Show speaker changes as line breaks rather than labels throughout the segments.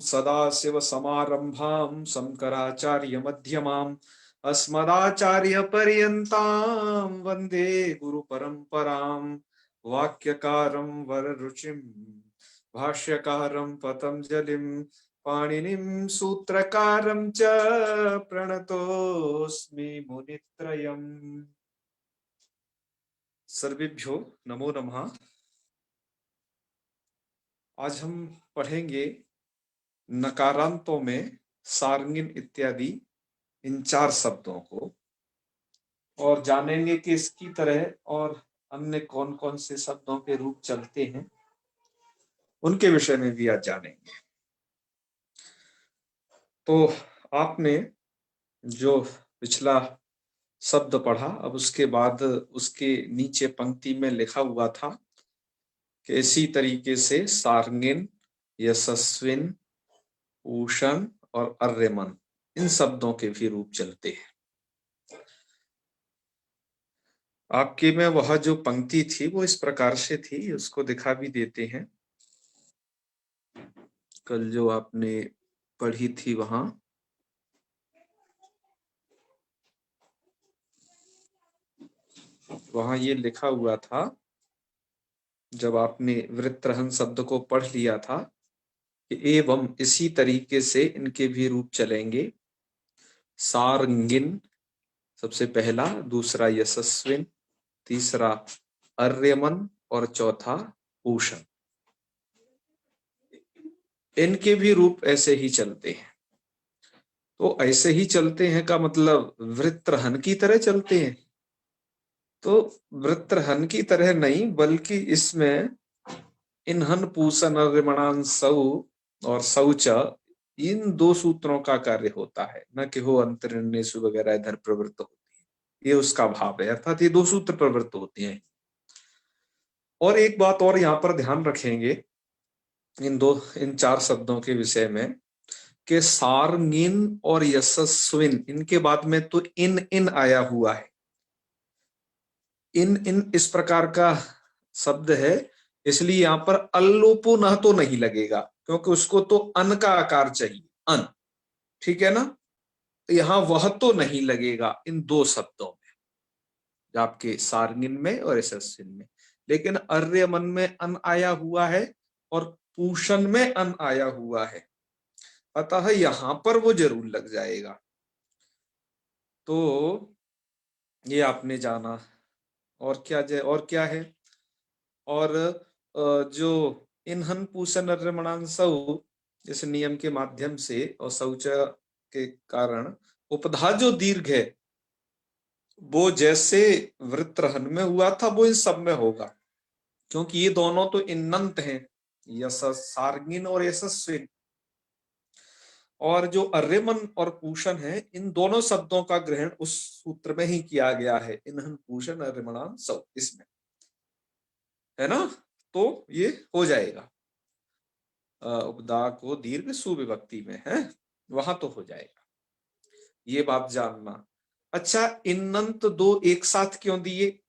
सदाशिव समारंभां शंकराचार्य मध्यमाम् अस्मदाचार्य पर्यन्तां वन्दे गुरु परंपरां। वाक्यकारं वररुचिं भाष्यकारं पतंजलिं पाणिनिं सूत्रकारं च प्रणतोऽस्मि मुनित्रयम्। सर्वेभ्यो नमो नमः। आज हम पढ़ेंगे नकारांतों में सारंगिन इत्यादि इन 4 शब्दों को और जानेंगे कि इसकी तरह और अन्य कौन कौन से शब्दों के रूप चलते हैं, उनके विषय में भी आज जानेंगे। तो आपने जो पिछला शब्द पढ़ा, अब उसके बाद उसके नीचे पंक्ति में लिखा हुआ था कि इसी तरीके से सारंगिन, यशस्विन, उषण और अर्यमन इन शब्दों के भी रूप चलते हैं। आपके में वह जो पंक्ति थी वो इस प्रकार से थी, उसको दिखा भी देते हैं। कल जो आपने पढ़ी थी वहां ये लिखा हुआ था, जब आपने वृत्रहन शब्द को पढ़ लिया था कि एवं इसी तरीके से इनके भी रूप चलेंगे। सारंगिन सबसे पहला, दूसरा यशस्विन, तीसरा अर्यमन और चौथा उषण। इनके भी रूप ऐसे ही चलते हैं। तो ऐसे ही चलते हैं का मतलब वृत्रहन की तरह चलते हैं? तो वृत्रहन की तरह नहीं, बल्कि इसमें इन्हन पूसन अर्यमणान सौ और शौच, इन 2 सूत्रों का कार्य होता है, न कि हो अंतरिण्येषु वगैरह इधर प्रवृत्त होती है। ये उसका भाव है, अर्थात ये 2 सूत्र प्रवृत्त होते हैं। और एक बात और यहाँ पर ध्यान रखेंगे इन 4 शब्दों के विषय में कि सारंगिन और यशस्विन, इनके बाद में तो इन आया हुआ है। इन इस प्रकार का शब्द है, इसलिए यहाँ पर अल्लोपो न तो नहीं लगेगा, क्योंकि उसको तो अन का आकार चाहिए, अन, ठीक है ना। यहाँ वह तो नहीं लगेगा इन 2 शब्दों में, आपके सारंगिन में और यशस्विन में। लेकिन अर्यमन में अन आया हुआ है और पूषण में अन आया हुआ है, अतः यहां पर वो जरूर लग जाएगा। तो ये आपने जाना। और क्या है? और जो इन्हन पूषण अर्यमणांसौ, इस नियम के माध्यम से और शौच के कारण उपधा जो दीर्घ है, वो जैसे वृत्रहन में हुआ था वो इन सब में होगा, क्योंकि ये दोनों तो इन्नंत हैं, सारंगिन और यशस्विन। और जो अर्यमन और पूषण है, इन दोनों शब्दों का ग्रहण उस सूत्र में ही किया गया है, इन्हन पूषण अर्यमणान सौ, इसमें है ना। तो ये हो जाएगा, उपदा को दीर्घ सुविभक्ति में है, वहां तो हो जाएगा, ये बात जानना। अच्छा, इन्नंत 2 एक साथ क्यों दिए?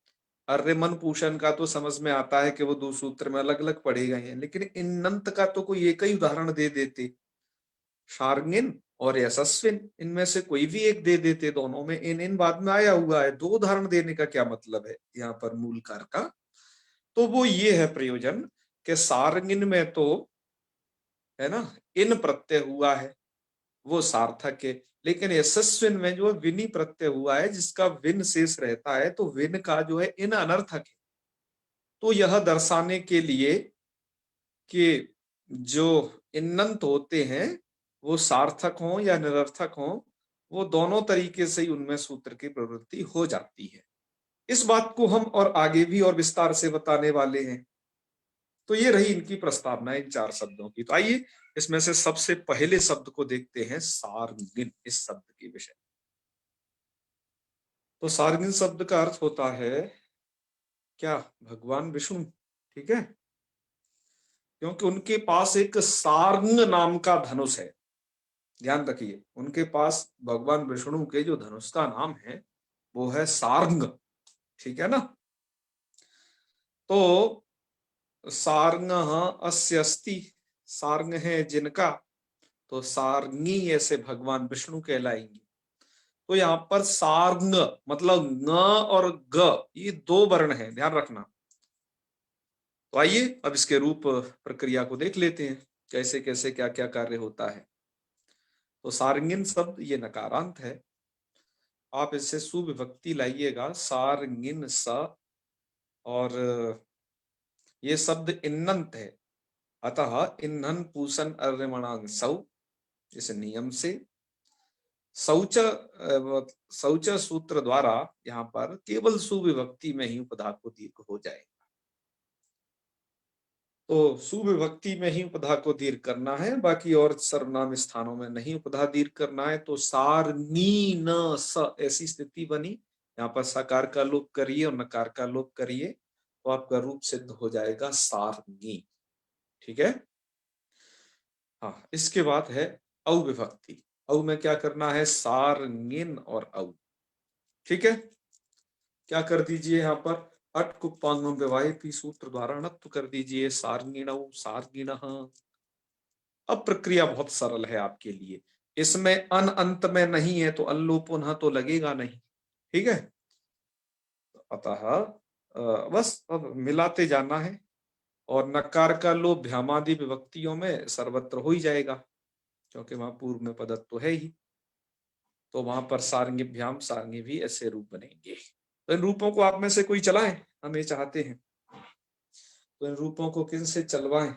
अर्यमन पूषण का तो समझ में आता है कि वो 2 सूत्र में अलग अलग पढ़े गए हैं, लेकिन इन्नंत का तो कोई एक ही उदाहरण दे देते, सारंगिन और यशस्विन, इनमें से कोई भी एक दे देते। दोनों में इन बाद में आया हुआ है, 2 उदाहरण देने का क्या मतलब है यहाँ पर मूलकार का? तो वो ये है प्रयोजन कि सारंगिन में तो है ना इन प्रत्यय हुआ है, वो सार्थक है, लेकिन यशस्विन में जो विनी प्रत्यय हुआ है, जिसका विन शेष रहता है, तो विन का जो है इन अनर्थक है। तो यह दर्शाने के लिए कि जो इन्नंत होते हैं वो सार्थक हो या निरर्थक हो, वो दोनों तरीके से ही उनमें सूत्र की प्रवृत्ति हो जाती है। इस बात को हम और आगे भी और विस्तार से बताने वाले हैं। तो ये रही इनकी प्रस्तावना इन 4 शब्दों की। तो आइए इसमें से सबसे पहले शब्द को देखते हैं, सारंगिन, इस शब्द के विषय। तो सारंगिन शब्द का अर्थ होता है क्या? भगवान विष्णु, ठीक है, क्योंकि उनके पास एक सारंग नाम का धनुष है। ध्यान रखिए, उनके पास भगवान विष्णु के जो धनुष का नाम है वो है सारंग, ठीक है ना। तो सारंग अस्य अस्ति, सारंग है जिनका, तो सारंगी ऐसे भगवान विष्णु कहलाएंगे। तो यहाँ पर सार्ंग मतलब न और ग, ये दो वर्ण है, ध्यान रखना। तो आइए अब इसके रूप प्रक्रिया को देख लेते हैं, कैसे कैसे क्या क्या कार्य होता है। तो सारंगिन शब्द ये नकारांत है, आप इससे सुविभक्ति लाइएगा, सारंगिन स। और ये शब्द इन्नंत है, अतः इन्हन पूषण अर्यमणांसौ, इस नियम से शौच शौच सूत्र द्वारा यहाँ पर केवल सुविभक्ति में ही उपधा को दीर्घ हो जाएगा। तो सुविभक्ति में ही उपधा को दीर्घ करना है, बाकी और सर्वनाम स्थानों में नहीं उपधा दीर्घ करना है। तो सारनी न स ऐसी स्थिति बनी, यहाँ पर सकार का लोप करिए और नकार का लोप करिए, तो आपका रूप सिद्ध हो जाएगा सारनी। ठीक है। हाँ, इसके बाद है अविभक्ति। औ में क्या करना है, सारंगिन और औ। ठीक है, क्या कर दीजिए यहाँ पर अट कुप्पांगम विवाहित सूत्र द्वारा अणत्व कर दीजिए, सारंगिण सारगिण। अब प्रक्रिया बहुत सरल है आपके लिए, इसमें अन अंत में नहीं है तो अल्लो पुनः तो लगेगा नहीं। ठीक है, अतः बस अब मिलाते जाना है, और नकार का लोप भ्यामादि विभक्तियों में सर्वत्र हो ही जाएगा, क्योंकि वहां पूर्व में पदत्व तो है ही। तो वहां पर सारंगी भ्याम सारंगी भी ऐसे रूप बनेंगे। तो इन रूपों को आप में से कोई चलाएं, हम ये चाहते हैं। तो इन रूपों को किन से चलवाएं?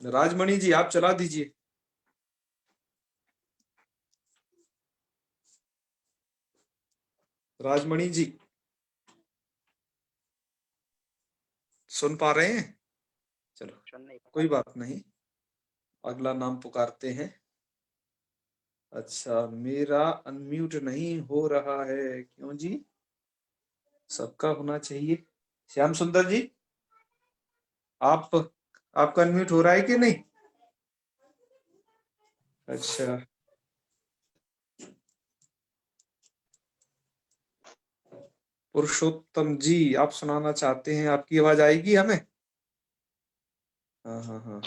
राजमणि जी आप चला दीजिए। राजमणि जी सुन पा रहे हैं? चलो कोई बात नहीं, अगला नाम पुकारते हैं। अच्छा, मेरा अनम्यूट नहीं हो रहा है, क्यों जी? सबका होना चाहिए। श्याम सुंदर जी, आप आपका अनम्यूट हो रहा है कि नहीं? अच्छा, पुरुषोत्तम जी आप सुनाना चाहते हैं, आपकी आवाज आएगी हमें? हाँ हाँ हाँ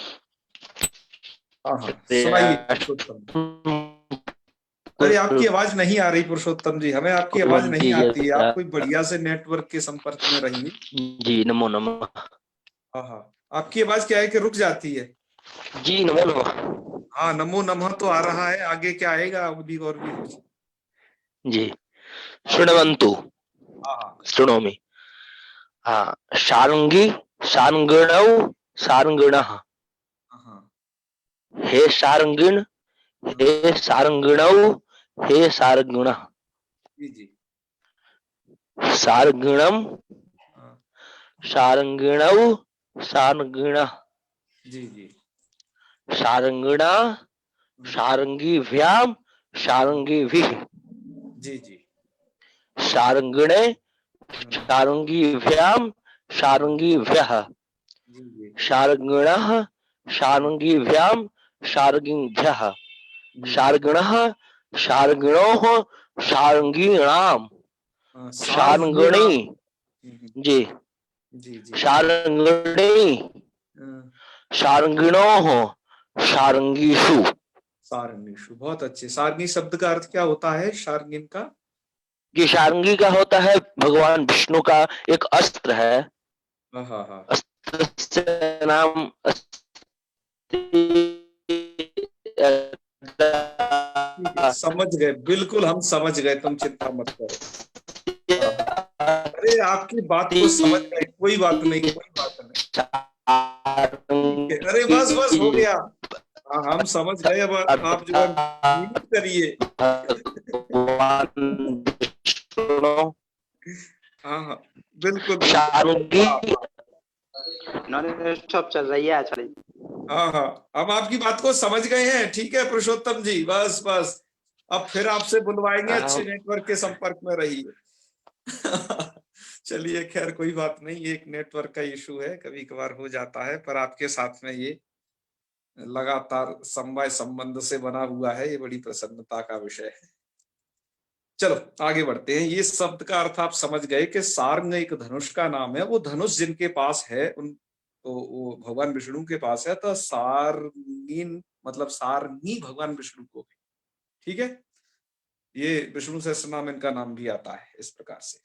हाँ हाँ, सुनाइए पुरुषोत्तम। अरे आपकी आवाज नहीं आ रही पुरुषोत्तम जी, हमें आपकी आवाज नहीं आती है। आप कोई बढ़िया से नेटवर्क के संपर्क में रहिए।
जी नमो नमः।
हाँ हाँ, आपकी आवाज क्या है कि रुक जाती है?
जी नमो नमः।
हाँ, नमो नमः तो आ रहा है, आगे क्या आएगा अभी और भी कुछ?
जी शृण्वन्तु,
हाँ हाँ
शृणोमि। हाँ, शार्ङ्गी शार्ङ्गिणौ शार्ङ्गिणः।
हाँ
हे शार्ङ्गिण, हे शार्ङ्गिणौ, हे शार्ङ्गिणः।
जी जी
शार्ङ्गिणं
हाँ,
शार्ङ्गिणौ शार्ङ्गिणः।
जी जी
शार्ङ्गिणा शार्ङ्गिभ्यां शार्ङ्गिभिः।
जी जी
शार्ङ्गिणे शार्ङ्गिभ्यां शार्ङ्गिभ्यः।
जी जी
शार्ङ्गिणः शार्ङ्गिभ्यां शार्ङ्गिभ्यः। शार्ङ्गिणः शार्ङ्गिणोः शार्ङ्गिणाम्। शार्ङ्गिणी जी
जी जी
शार्ङ्गिणी
हाँ,
शार्ङ्गिणोः शार्ङ्गिषु।
सारंगीषु, बहुत अच्छे। सारंगी शब्द का अर्थ क्या होता है, शार्ंगिन का?
ये शार्ङ्गी का होता है भगवान विष्णु का एक अस्त्र है।
हाँ हाँ हाँ,
अस्त्र से नाम
ठीक है, समझ गए, बिल्कुल हम समझ गए, तुम चिंता मत करो। हाँ हाँ, अरे आपकी बात को समझ गए, कोई बात नहीं, कोई बात नहीं। ठीक है, अरे बस बस हो गया। हाँ हम समझ गए, अब आप जो है म्यूट करिए। हाँ हाँ बिल्कुल बिल्कुल।
शार्ङ्गी
सब चल रही है अच्छा।
हाँ हाँ, हम आपकी बात को समझ गए हैं। ठीक है पुरुषोत्तम जी, बस बस अब फिर आपसे बुलवाएंगे, अच्छे नेटवर्क के संपर्क में रहिए। चलिए खैर कोई बात नहीं, ये एक नेटवर्क का इशू है, कभी कभार हो जाता है, पर आपके साथ में ये लगातार समवाय संबंध से बना हुआ है, ये बड़ी प्रसन्नता का विषय है। चलो आगे बढ़ते हैं। ये शब्द का अर्थ आप समझ गए कि सारंग एक धनुष का नाम है, वो धनुष जिनके पास है उन तो वो भगवान विष्णु के पास है, तो सारंगीन मतलब सारंगी भगवान विष्णु को है। ठीक है, ये विष्णु सहस्त्रनाम इनका नाम भी आता है इस प्रकार से।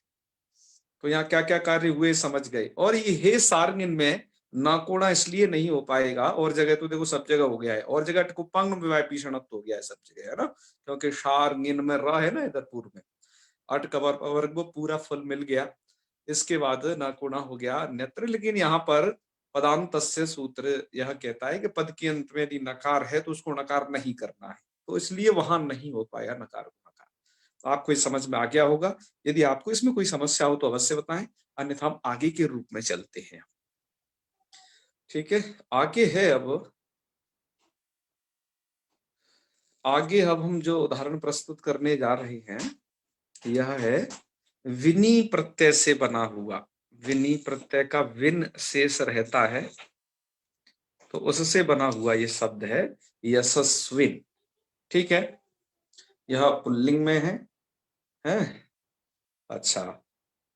तो यहाँ क्या क्या कार्य हुए समझ गए। और ये हे सारंगिन में नाकोड़ा इसलिए नहीं हो पाएगा, और जगह तो देखो सब जगह हो गया है, और जगह कुपांग विभीषणत्व हो गया है सब जगह, है ना, क्योंकि सारंगिन में रह है ना इधर पूर्व में, अट कबर वर्ग को पूरा फल मिल गया। इसके बाद नाकोड़ा हो गया नेत्र। लेकिन यहाँ पर पदांतस्य सूत्र यह कहता है कि पद के अंत में यदि नकार है तो उसको नकार नहीं करना है, तो इसलिए वहां नहीं हो पाया नकार को नकार। तो आपको इस समझ में आ गया होगा। यदि आपको इसमें कोई समस्या हो तो अवश्य बताएं, अन्यथा हम आगे के रूप में चलते हैं। ठीक है, आगे अब हम जो उदाहरण प्रस्तुत करने जा रहे हैं यह है विनी प्रत्यय से बना हुआ। विनी प्रत्यय का विन शेष रहता है, तो उससे बना हुआ ये शब्द है यशस्विन। ठीक है, यह पुल्लिंग में है। अच्छा,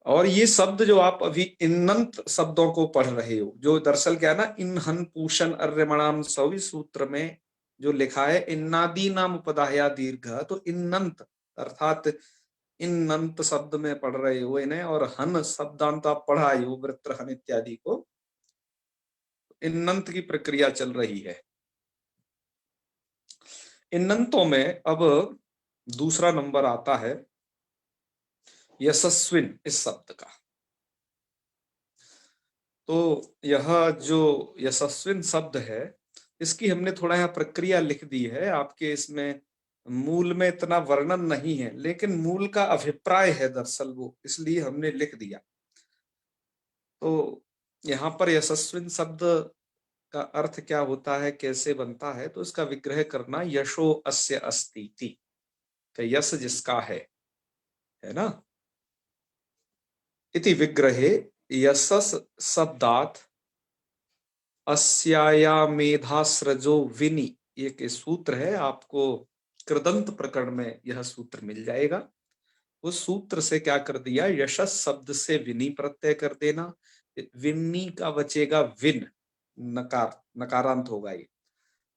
और ये शब्द जो आप अभी इन्नंत शब्दों को पढ़ रहे हो, जो दरअसल क्या है ना, इन्हन पूषण अर्यमणाम सवि सूत्र में जो लिखा है इन्नादि नाम उपदाया दीर्घ, तो इन्नंत अर्थात इन्नंत शब्द में पढ़ रहे हो इन्हें, और हन शब्दांत आप पढ़ाए हो वृत्र हन इत्यादि को, इन्नंत की प्रक्रिया चल रही है। इन्नंतों में अब दूसरा नंबर आता है यशस्विन इस शब्द का। तो यह जो यशस्विन शब्द है, इसकी हमने थोड़ा यहाँ प्रक्रिया लिख दी है। आपके इसमें मूल में इतना वर्णन नहीं है, लेकिन मूल का अभिप्राय है दरअसल वो, इसलिए हमने लिख दिया। तो यहाँ पर यशस्विन शब्द का अर्थ क्या होता है, कैसे बनता है, तो इसका विग्रह करना यशो अस्य अस्ति इति, यश जिसका है ना, इति विग्रहे यशस शब्दात अस्याया मेधास्रजो विनि, एक सूत्र है, आपको कृदंत प्रकरण में यह सूत्र मिल जाएगा। उस सूत्र से क्या कर दिया, यशस शब्द से विनि प्रत्यय कर देना, विन्नी का बचेगा विन, नकार नकारांत होगा ये,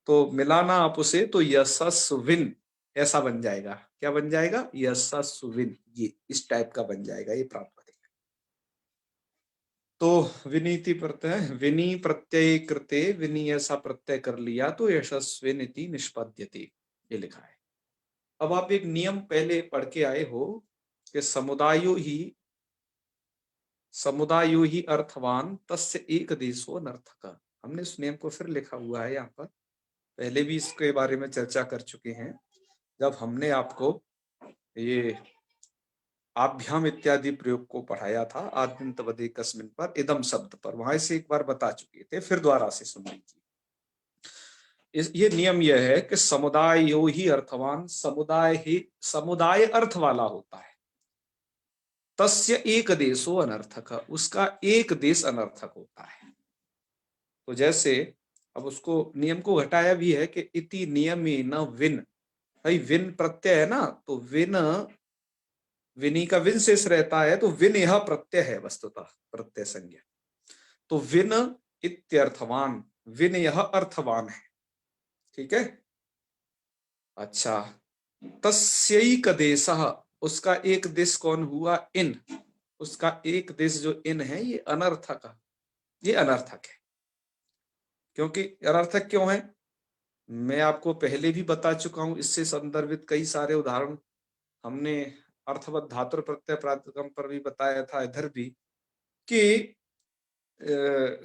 तो मिलाना आप उसे तो यशस्विन ऐसा बन जाएगा। क्या बन जाएगा, यशस्विन, ये इस टाइप का बन जाएगा, ये प्राप्त करेगा। तो विनीति प्रत्यय विनी प्रत्यय कृते विनी ऐसा प्रत्यय कर लिया तो यशस्विनिति निष्पद्यते, ये लिखा है। अब आप एक नियम पहले पढ़ के आए हो कि समुदायो ही अर्थवान तस्य एक देशो अनर्थक। हमने इस नियम को फिर लिखा हुआ है यहाँ पर, पहले भी इसके बारे में चर्चा कर चुके हैं जब हमने आपको ये आभ्याम इत्यादि प्रयोग को पढ़ाया था आद्यंतवदे कस्मिन पर इदम शब्द पर, वहां से एक बार बता चुके थे, फिर दोबारा से सुन लीजिए। ये नियम यह है कि समुदाय यो ही अर्थवान, समुदाय अर्थ वाला होता है, तस्य एक देशो अनर्थक, उसका एक देश अनर्थक होता है। तो जैसे अब उसको नियम को घटाया भी है कि इति नियमे न विन, भाई विन प्रत्यय है ना, तो विनी का विन शेष रहता है, तो विन यह प्रत्यय है वस्तुतः प्रत्यय संज्ञा, तो विन इत्यर्थवान, विन यह अर्थवान है। ठीक है, अच्छा, तस्यैक देशः, उसका एक देश कौन हुआ, इन, उसका एक देश जो इन है ये अनर्थक, ये अनर्थक है। क्योंकि अनर्थक क्यों है, मैं आपको पहले भी बता चुका हूं, इससे संदर्भित कई सारे उदाहरण हमने अर्थवत धातु प्रत्यय प्रातिपदिक पर भी बताया था, इधर भी, कि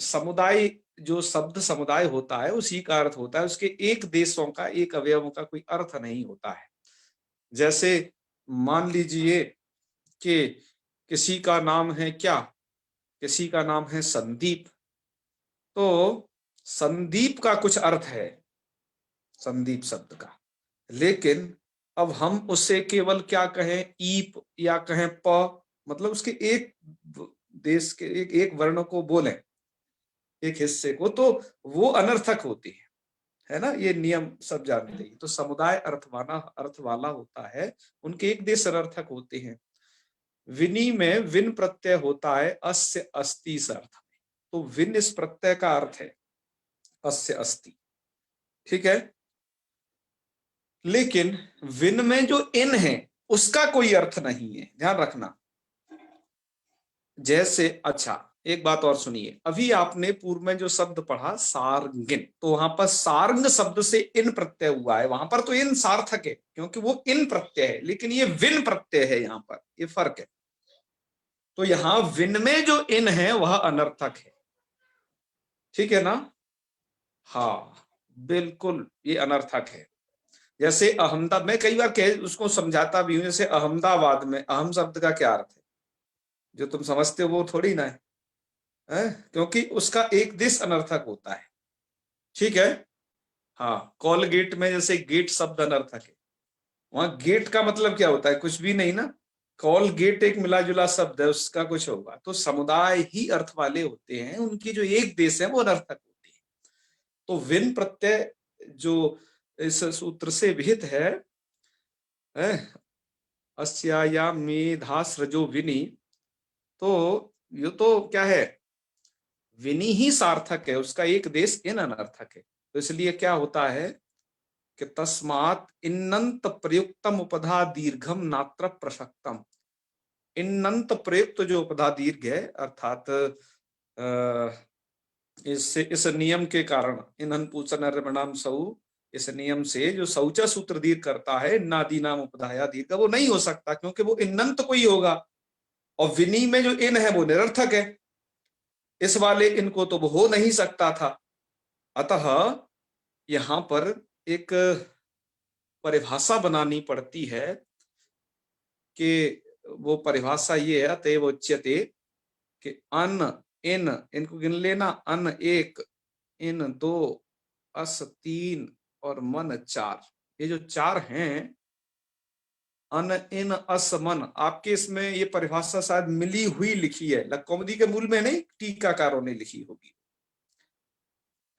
समुदाय, जो शब्द समुदाय होता है उसी का अर्थ होता है, उसके एक देशों का एक अवयवों का कोई अर्थ नहीं होता है। जैसे मान लीजिए कि किसी का नाम है क्या, किसी का नाम है संदीप, तो संदीप का कुछ अर्थ है संदीप शब्द का, लेकिन अब हम उससे केवल क्या कहें, ईप या कहें प, मतलब उसके एक देश के एक वर्ण को बोलें, एक हिस्से को, तो वो अनर्थक होती है ना, ये नियम सब जानते हैं। तो समुदाय अर्थ वाला होता है, उनके एक देश अनर्थक होते हैं। विनी में विन प्रत्यय होता है अस्य अस्ति अर्थ में, तो विन इस प्रत्यय का अर्थ है अस्य अस्ति, ठीक है। लेकिन विन में जो इन है उसका कोई अर्थ नहीं है, ध्यान रखना। जैसे, अच्छा एक बात और सुनिए, अभी आपने पूर्व में जो शब्द पढ़ा सार्ंगिन, तो वहां पर सार्ंग शब्द से इन प्रत्यय हुआ है, वहां पर तो इन सार्थक है क्योंकि वो इन प्रत्यय है, लेकिन ये विन प्रत्यय है, यहां पर ये फर्क है। तो यहां विन में जो इन है वह अनर्थक है, ठीक है ना। हाँ बिल्कुल, ये अनर्थक है। जैसे अहमदाबाद, मैं कई बार कह उसको समझाता भी हूं, जैसे अहमदाबाद में अहम शब्द का क्या अर्थ है, जो तुम समझते हो वो थोड़ी ना है? क्योंकि उसका एक देश अनर्थक होता है, ठीक है। हाँ, कॉलगेट में जैसे गेट शब्द अनर्थक है, वहां गेट का मतलब क्या होता है, कुछ भी नहीं ना। कॉलगेट एक मिला जुला शब्द है, उसका कुछ होगा, तो समुदाय ही अर्थ वाले होते हैं, उनकी जो एक देश है वो अनर्थक होती है। तो विन प्रत्यय जो इस सूत्र से विहित है, अस्याया मेधा सृजो विनी, तो ये तो क्या है, विनी ही सार्थक है, उसका एक देश इन अनर्थक है। तो इसलिए क्या होता है कि तस्मात् इन्नंत प्रयुक्तम उपधा दीर्घम नात्र प्रसक्तम। इन्नंत प्रयुक्त जो उपधा दीर्घ है, अर्थात इस नियम के कारण, इन्हन पूछन नृणाम सौ, इस नियम से जो शौचा सूत्र दीर्घ करता है, नादी नाम उपधाया दीर्घ, वो नहीं हो सकता क्योंकि वो इन्नंत को ही होगा, और विनी में जो इन है वो निरर्थक है, इस वाले इनको तो वो हो नहीं सकता था। अतः यहां पर एक परिभाषा बनानी पड़ती है कि वो परिभाषा ये है, अतएव उच्यते कि अन इन, इनको गिन लेना, अन एक, इन दो, अस तीन और मन चार। ये जो चार हैं, अन इन अस मन, आपके इसमें ये परिभाषा शायद मिली हुई लिखी है, लक्कौमुदी के मूल में नहीं, टीकाकारों ने लिखी होगी,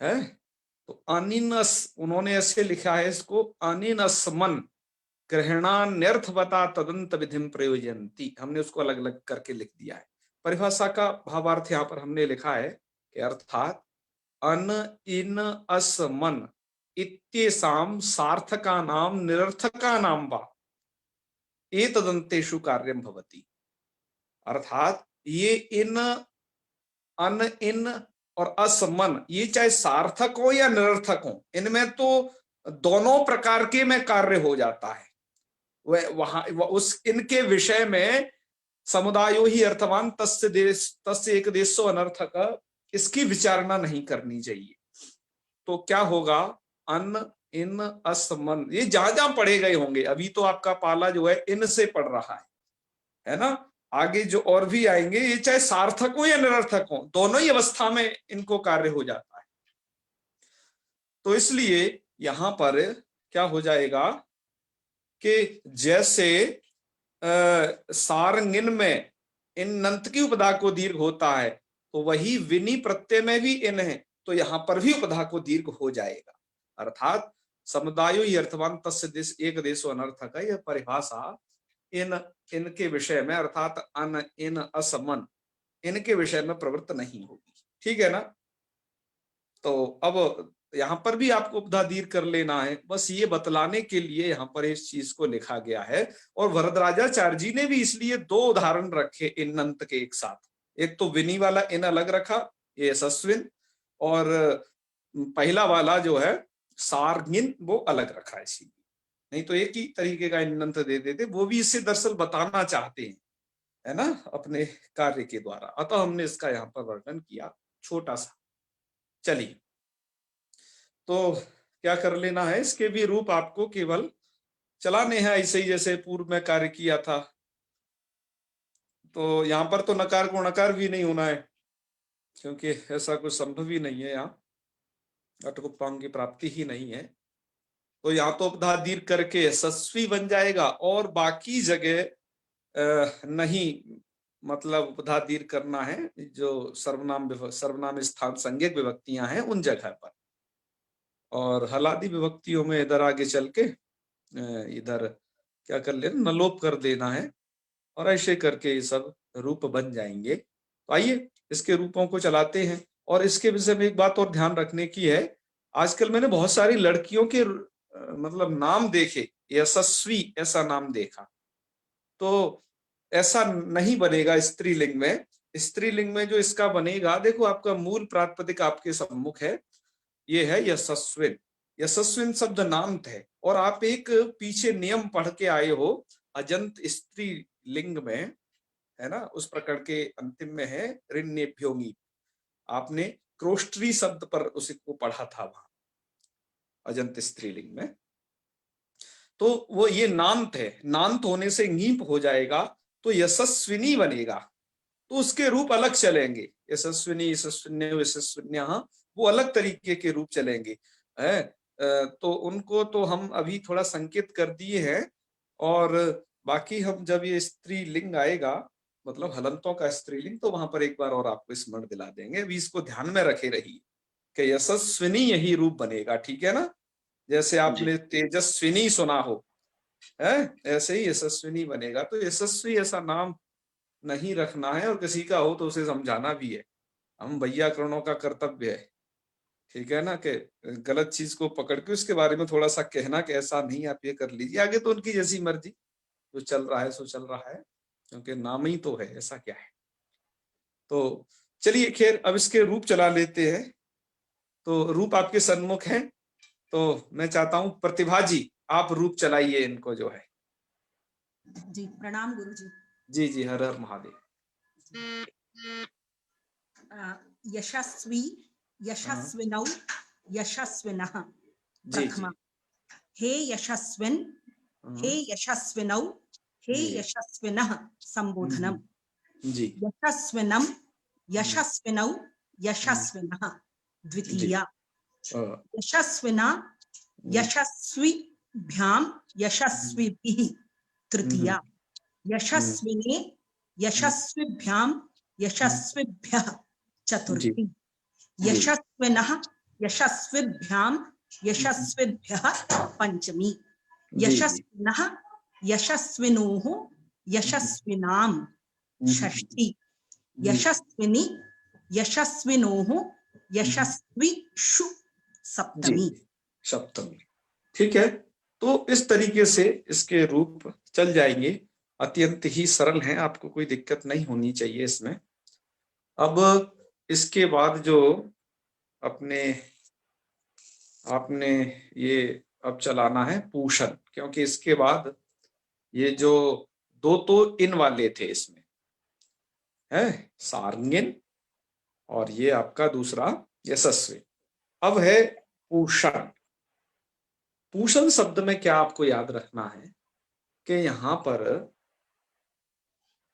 है। तो अनिनस, उन्होंने ऐसे लिखा है इसको, अनिनस मन ग्रहणान्यर्थवता तदंत विधिम प्रयोजयन्ति, हमने उसको अलग अलग करके लिख दिया है। परिभाषा का भावार्थ यहाँ पर हमने लिखा है कि अर्थात अन इन अस मन इत्येषां सार्थकानां निरर्थकानां वा एतदन्तेषु कार्यं भवति। अर्थात ये इन, अन इन और असमन, ये चाहे सार्थक हो या निरर्थक हो, इनमें तो दोनों प्रकार के में कार्य हो जाता है। वह वहां उस इनके विषय में समुदायो ही अर्थवान तस्य देश तस्य एक देशो अनर्थक, इसकी विचारणा नहीं करनी चाहिए। तो क्या होगा, अन इन असमन, ये जहां जहां पढ़े गए होंगे, अभी तो आपका पाला जो है इन से पढ़ रहा है ना। आगे जो और भी आएंगे, ये चाहे सार्थक हो या निरर्थक हो, दोनों ही अवस्था में इनको कार्य हो जाता है। तो इसलिए यहां पर क्या हो जाएगा कि जैसे सारंगिन में इन नंत की उपधा को दीर्घ होता है, तो वही विनी प्रत्यय में भी इन है, तो यहां पर भी उपधा को दीर्घ हो जाएगा। अर्थात समुदायो ही अर्थवान तस्य देश एक देशो अनर्थक है, यह परिभाषा इन इनके विषय में, अर्थात अन इन असमन, इनके विषय में प्रवृत्त नहीं होगी, ठीक है ना। तो अब यहां पर भी आपको उपधा दीर्घ कर लेना है, बस ये बतलाने के लिए यहां पर इस चीज को लिखा गया है। और वरदराजाचार्य जी ने भी इसलिए दो उदाहरण रखे इन अंत के एक साथ, एक तो विनी वाला इन अलग रखा, ये सस्विन, और पहला वाला जो है सार्गिन वो अलग रखा, इसीलिए। नहीं तो एक ही तरीके का इन अंत दे देते, वो भी इससे दरअसल बताना चाहते हैं, है ना, अपने कार्य के द्वारा। अतः हमने इसका यहाँ पर वर्णन किया छोटा सा। चलिए, तो क्या कर लेना है, इसके भी रूप आपको केवल चलाने हैं, ऐसे ही जैसे पूर्व में कार्य किया था। तो यहाँ पर तो नकार को नकार भी नहीं होना है, क्योंकि ऐसा कुछ संभव ही नहीं है, यहाँ अटकुप्पांग की प्राप्ति ही नहीं है। तो यहाँ तो उपधा दीर्घ करके यशस्वी बन जाएगा, और बाकी जगह नहीं, मतलब उपधा दीर्घ करना है जो सर्वनाम स्थान संज्ञक विभक्तियां हैं उन जगह पर, और हलादि विभक्तियों में इधर आगे चल के इधर क्या कर लेना, नलोप कर देना है, और ऐसे करके ये सब रूप बन जाएंगे। तो आइए इसके रूपों को चलाते हैं। और इसके विषय में एक बात और ध्यान रखने की है, आजकल मैंने बहुत सारी लड़कियों के मतलब नाम देखे, यशस्वी ऐसा नाम देखा, तो ऐसा नहीं बनेगा स्त्रीलिंग में। स्त्रीलिंग में जो इसका बनेगा, देखो आपका मूल प्रातिपदिक आपके सम्मुख है, ये है यशस्विन। यशस्विन शब्द नाम है, और आप एक पीछे नियम पढ़ के आए हो अजंत स्त्रीलिंग में, है ना, उस प्रकरण के अंतिम में है ऋण्यभ्योमी। आपने क्रोष्ट्री शब्द पर उसको पढ़ा था वहां अजंत स्त्रीलिंग में। तो वो ये नांत है, नांत होने से ङीप हो जाएगा तो यशस्विनी बनेगा, तो उसके रूप अलग चलेंगे। यशस्विनी, यशस्विन्य, यशस्विन्य, वो अलग तरीके के रूप चलेंगे, है। तो उनको तो हम अभी थोड़ा संकेत कर दिए हैं, और बाकी हम जब ये स्त्रीलिंग आएगा, मतलब हलंतों का स्त्रीलिंग, तो वहां पर एक बार और आपको स्मरण दिला देंगे। अभी इसको ध्यान में रखे रहिए कि यशस्विनी यही रूप बनेगा, ठीक है ना। जैसे आपने तेजस्विनी सुना हो, है, ऐसे ही यशस्विनी बनेगा। तो यशस्वी ऐसा नाम नहीं रखना है, और किसी का हो तो उसे समझाना भी है। हम वैयाकरणों का कर्तव्य है, ठीक है ना, कि गलत चीज को पकड़ के उसके बारे में थोड़ा सा कहना कि ऐसा नहीं, आप ये कर लीजिए। आगे तो उनकी जैसी मर्जी, जो चल रहा है सो चल रहा है, क्योंकि नाम ही तो है, ऐसा क्या है। तो चलिए खैर, अब इसके रूप चला लेते हैं। तो रूप आपके सन्मुख हैं, तो मैं चाहता हूं प्रतिभा जी आप रूप चलाइए इनको जो है।
जी प्रणाम गुरु जी।
जी जी, हर हर महादेव।
यशस्वी, यशस्विनौ, यशस्विनः।
जी जी।
प्रथमा, हे यशस्विन, हे यशस्विनौ, हे यशस्विनः संबोधनम।
जी।
यशस्विनम, यशस्विनौ, यशस्विनः द्वितीया। यशस्विना, यशस्विभ्याम, यशस्विभिः तृतीया। यशस्विने, यशस्विभ्याम, यशस्विभ्यः चतुर्थी। यशस्विनः, यशस्विभ्याम, यशस्विभ्यः पंचमी। यशस्विनः, यशस्विनोः, यशस्विनाम षष्ठी। यशस्विनी, यशस्विनोः, यशस्विषु सप्तमी।
सप्तमी, ठीक है। तो इस तरीके से इसके रूप चल जाएंगे, अत्यंत ही सरल हैं, आपको कोई दिक्कत नहीं होनी चाहिए इसमें। अब इसके बाद जो अपने आपने ये अब चलाना है पूषण, क्योंकि इसके बाद ये जो दो तो इन वाले थे इसमें, है सारंगिन, और ये आपका दूसरा यशस्वी। अब है पूषण। पूषण शब्द में क्या आपको याद रखना है कि यहां पर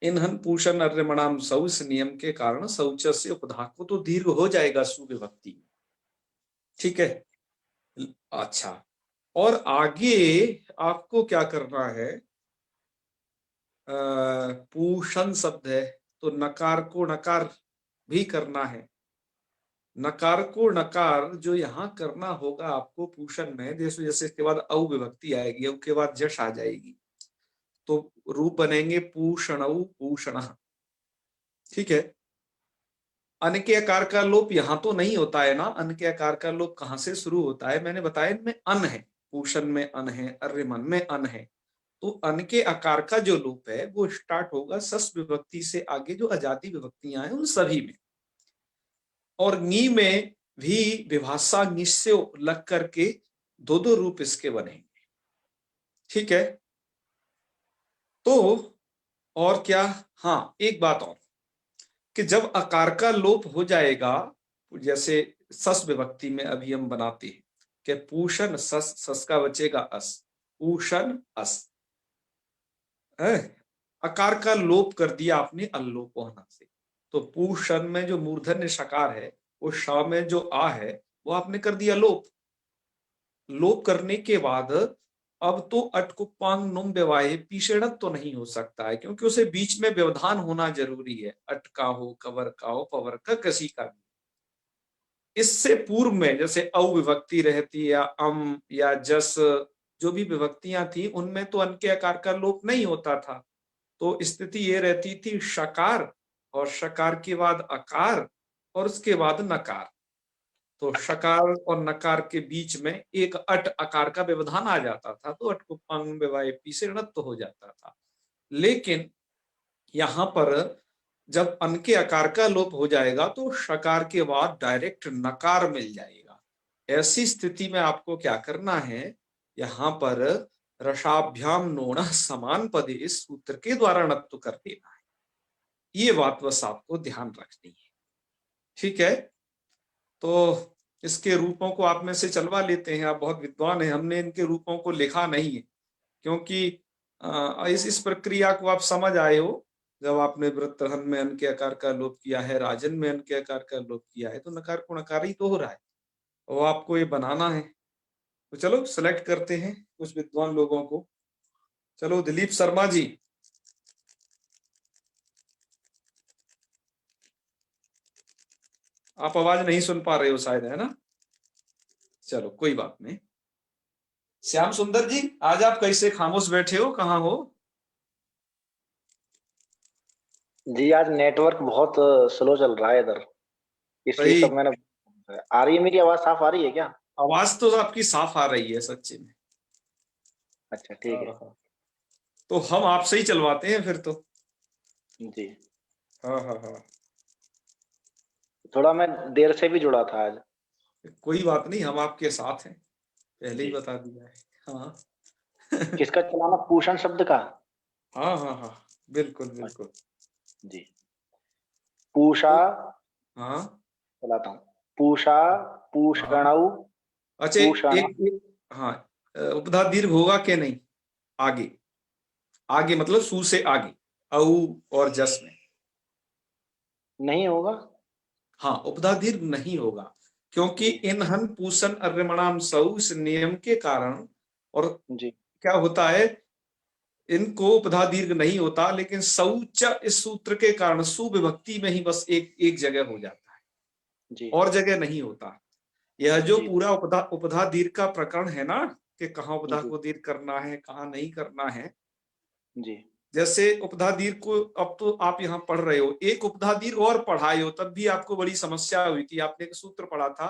इन्हन पूषण अर्यमणाम सौ, इस नियम के कारण शौच से उपधाको तो दीर्घ हो जाएगा सुविभक्ति, ठीक है। अच्छा, और आगे आपको क्या करना है, पूषण शब्द है तो नकार को नकार भी करना है। नकार को नकार जो यहाँ करना होगा आपको पूषण में, जैसे जैसे इसके बाद औ विभक्ति आएगी, औ के बाद जश आ जाएगी, तो रूप बनेंगे पूषणौ पूषणः, ठीक है। अन के आकार का लोप यहाँ तो नहीं होता है ना, अन के आकार का लोप कहाँ से शुरू होता है, मैंने बताया इनमें अन है, पूषण में अन है, अर्यमन में अन है। तो अन के आकार का जो लोप है वो स्टार्ट होगा सस विभक्ति से आगे जो अजाति विभक्तियां हैं उन सभी में, और नी में भी विभाषा निश्चय लग करके दो दो रूप इसके बनेंगे, ठीक है। तो और क्या, हाँ एक बात और, कि जब आकार का लोप हो जाएगा, जैसे सस विभक्ति में अभी हम बनाते हैं कि पूषण सस, सस का बचेगा अस, पूषण अस, है, आकार का लोप कर दिया आपने अल्लोप होना से, तो पूषण में जो मूर्धन्य शकार है, वो श में जो आ है वो आपने कर दिया लोप। लोप करने के बाद अब तो अटकुपांग नुम व्यवाहे पीछेड़त तो नहीं हो सकता है, क्योंकि उसे बीच में व्यवधान होना जरूरी है, अट का हो, कवर का हो, पवर का, किसी का भी। इससे पूर्व में जैसे औ विभक्ति रहती या अम या जस, जो भी विभक्तियां थी उनमें तो अन के आकार का लोप नहीं होता था, तो स्थिति ये रहती थी शकार और शकार के बाद अकार और उसके बाद नकार। तो शकार और नकार के बीच में एक अट अकार का व्यवधान आ जाता था, तो अट को पंग व्यवाय पी से णत्व हो जाता था। लेकिन यहाँ पर जब अन के आकार का लोप हो जाएगा तो शकार के बाद डायरेक्ट नकार मिल जाएगा। ऐसी स्थिति में आपको क्या करना है, यहाँ पर रसाभ्याम नोण समान पदे इस सूत्र के द्वारा णत्व कर देना है। ये बात बस आपको ध्यान रखनी है, ठीक है। तो इसके रूपों को आप में से चलवा लेते हैं, आप बहुत विद्वान हैं, हमने इनके रूपों को लिखा नहीं है क्योंकि इस प्रक्रिया को आप समझ आए हो। जब आपने वृत्रहन में अन के आकार का लोप किया है, राजन में अन के आकार का लोप किया है, तो नकार को नकार ही तो हो रहा है, और आपको ये बनाना है। तो चलो सेलेक्ट करते हैं कुछ विद्वान लोगों को। चलो दिलीप शर्मा जी, आप आवाज नहीं सुन पा रहे हो शायद, है ना? चलो कोई बात नहीं। श्याम सुंदर जी, आज आप कैसे खामोश बैठे हो, कहाँ हो?
जी आज नेटवर्क बहुत स्लो चल रहा है इधर, इसलिए
सही।
सब मैंने। आ रही है मेरी आवाज, साफ आ रही है क्या?
आवाज तो आपकी साफ आ रही है सच्ची में।
अच्छा ठीक है।
तो हम आपसे ही चलवाते हैं फिर तो।
जी
हाँ हाँ हाँ,
थोड़ा मैं देर से भी जुड़ा था आज।
कोई बात नहीं, हम आपके साथ हैं, पहले ही
जी।
बता दिया है। हाँ
किसका चलाना, पूषण शब्द का?
हाँ हाँ हाँ, बिल्कुल बिल्कुल।
जी। पूषा,
तो हाँ
चलाता हूँ। पूषा,
हाँ,
पूषणौ,
अच्छा
पूषण।
हाँ, उपधा दीर्घ होगा कि नहीं आगे? आगे मतलब सू से आगे, औ और जस में।
नहीं होगा।
हाँ, उपधा दीर्घ नहीं होगा क्योंकि
जी
इनहन पूसन अर्यमणाम सौ इस नियम के कारण। और
जी
क्या होता है, इनको उपधा दीर्घ नहीं होता, लेकिन शौच इस सूत्र के कारण सुविभक्ति में ही बस एक जगह हो जाता है,
जी
और जगह नहीं होता। यह जो
जी
पूरा उपधा उपधा दीर्घ का प्रकरण है ना, कि कहाँ उपधा
जी
को दीर्घ करना है, कहाँ नहीं करना है।
जी
जैसे उपधा दीर्घ को अब तो आप यहाँ पढ़ रहे हो, एक उपधा दीर्घ और पढ़ाए हो तब भी आपको बड़ी समस्या हुई थी। आपने एक सूत्र पढ़ा था,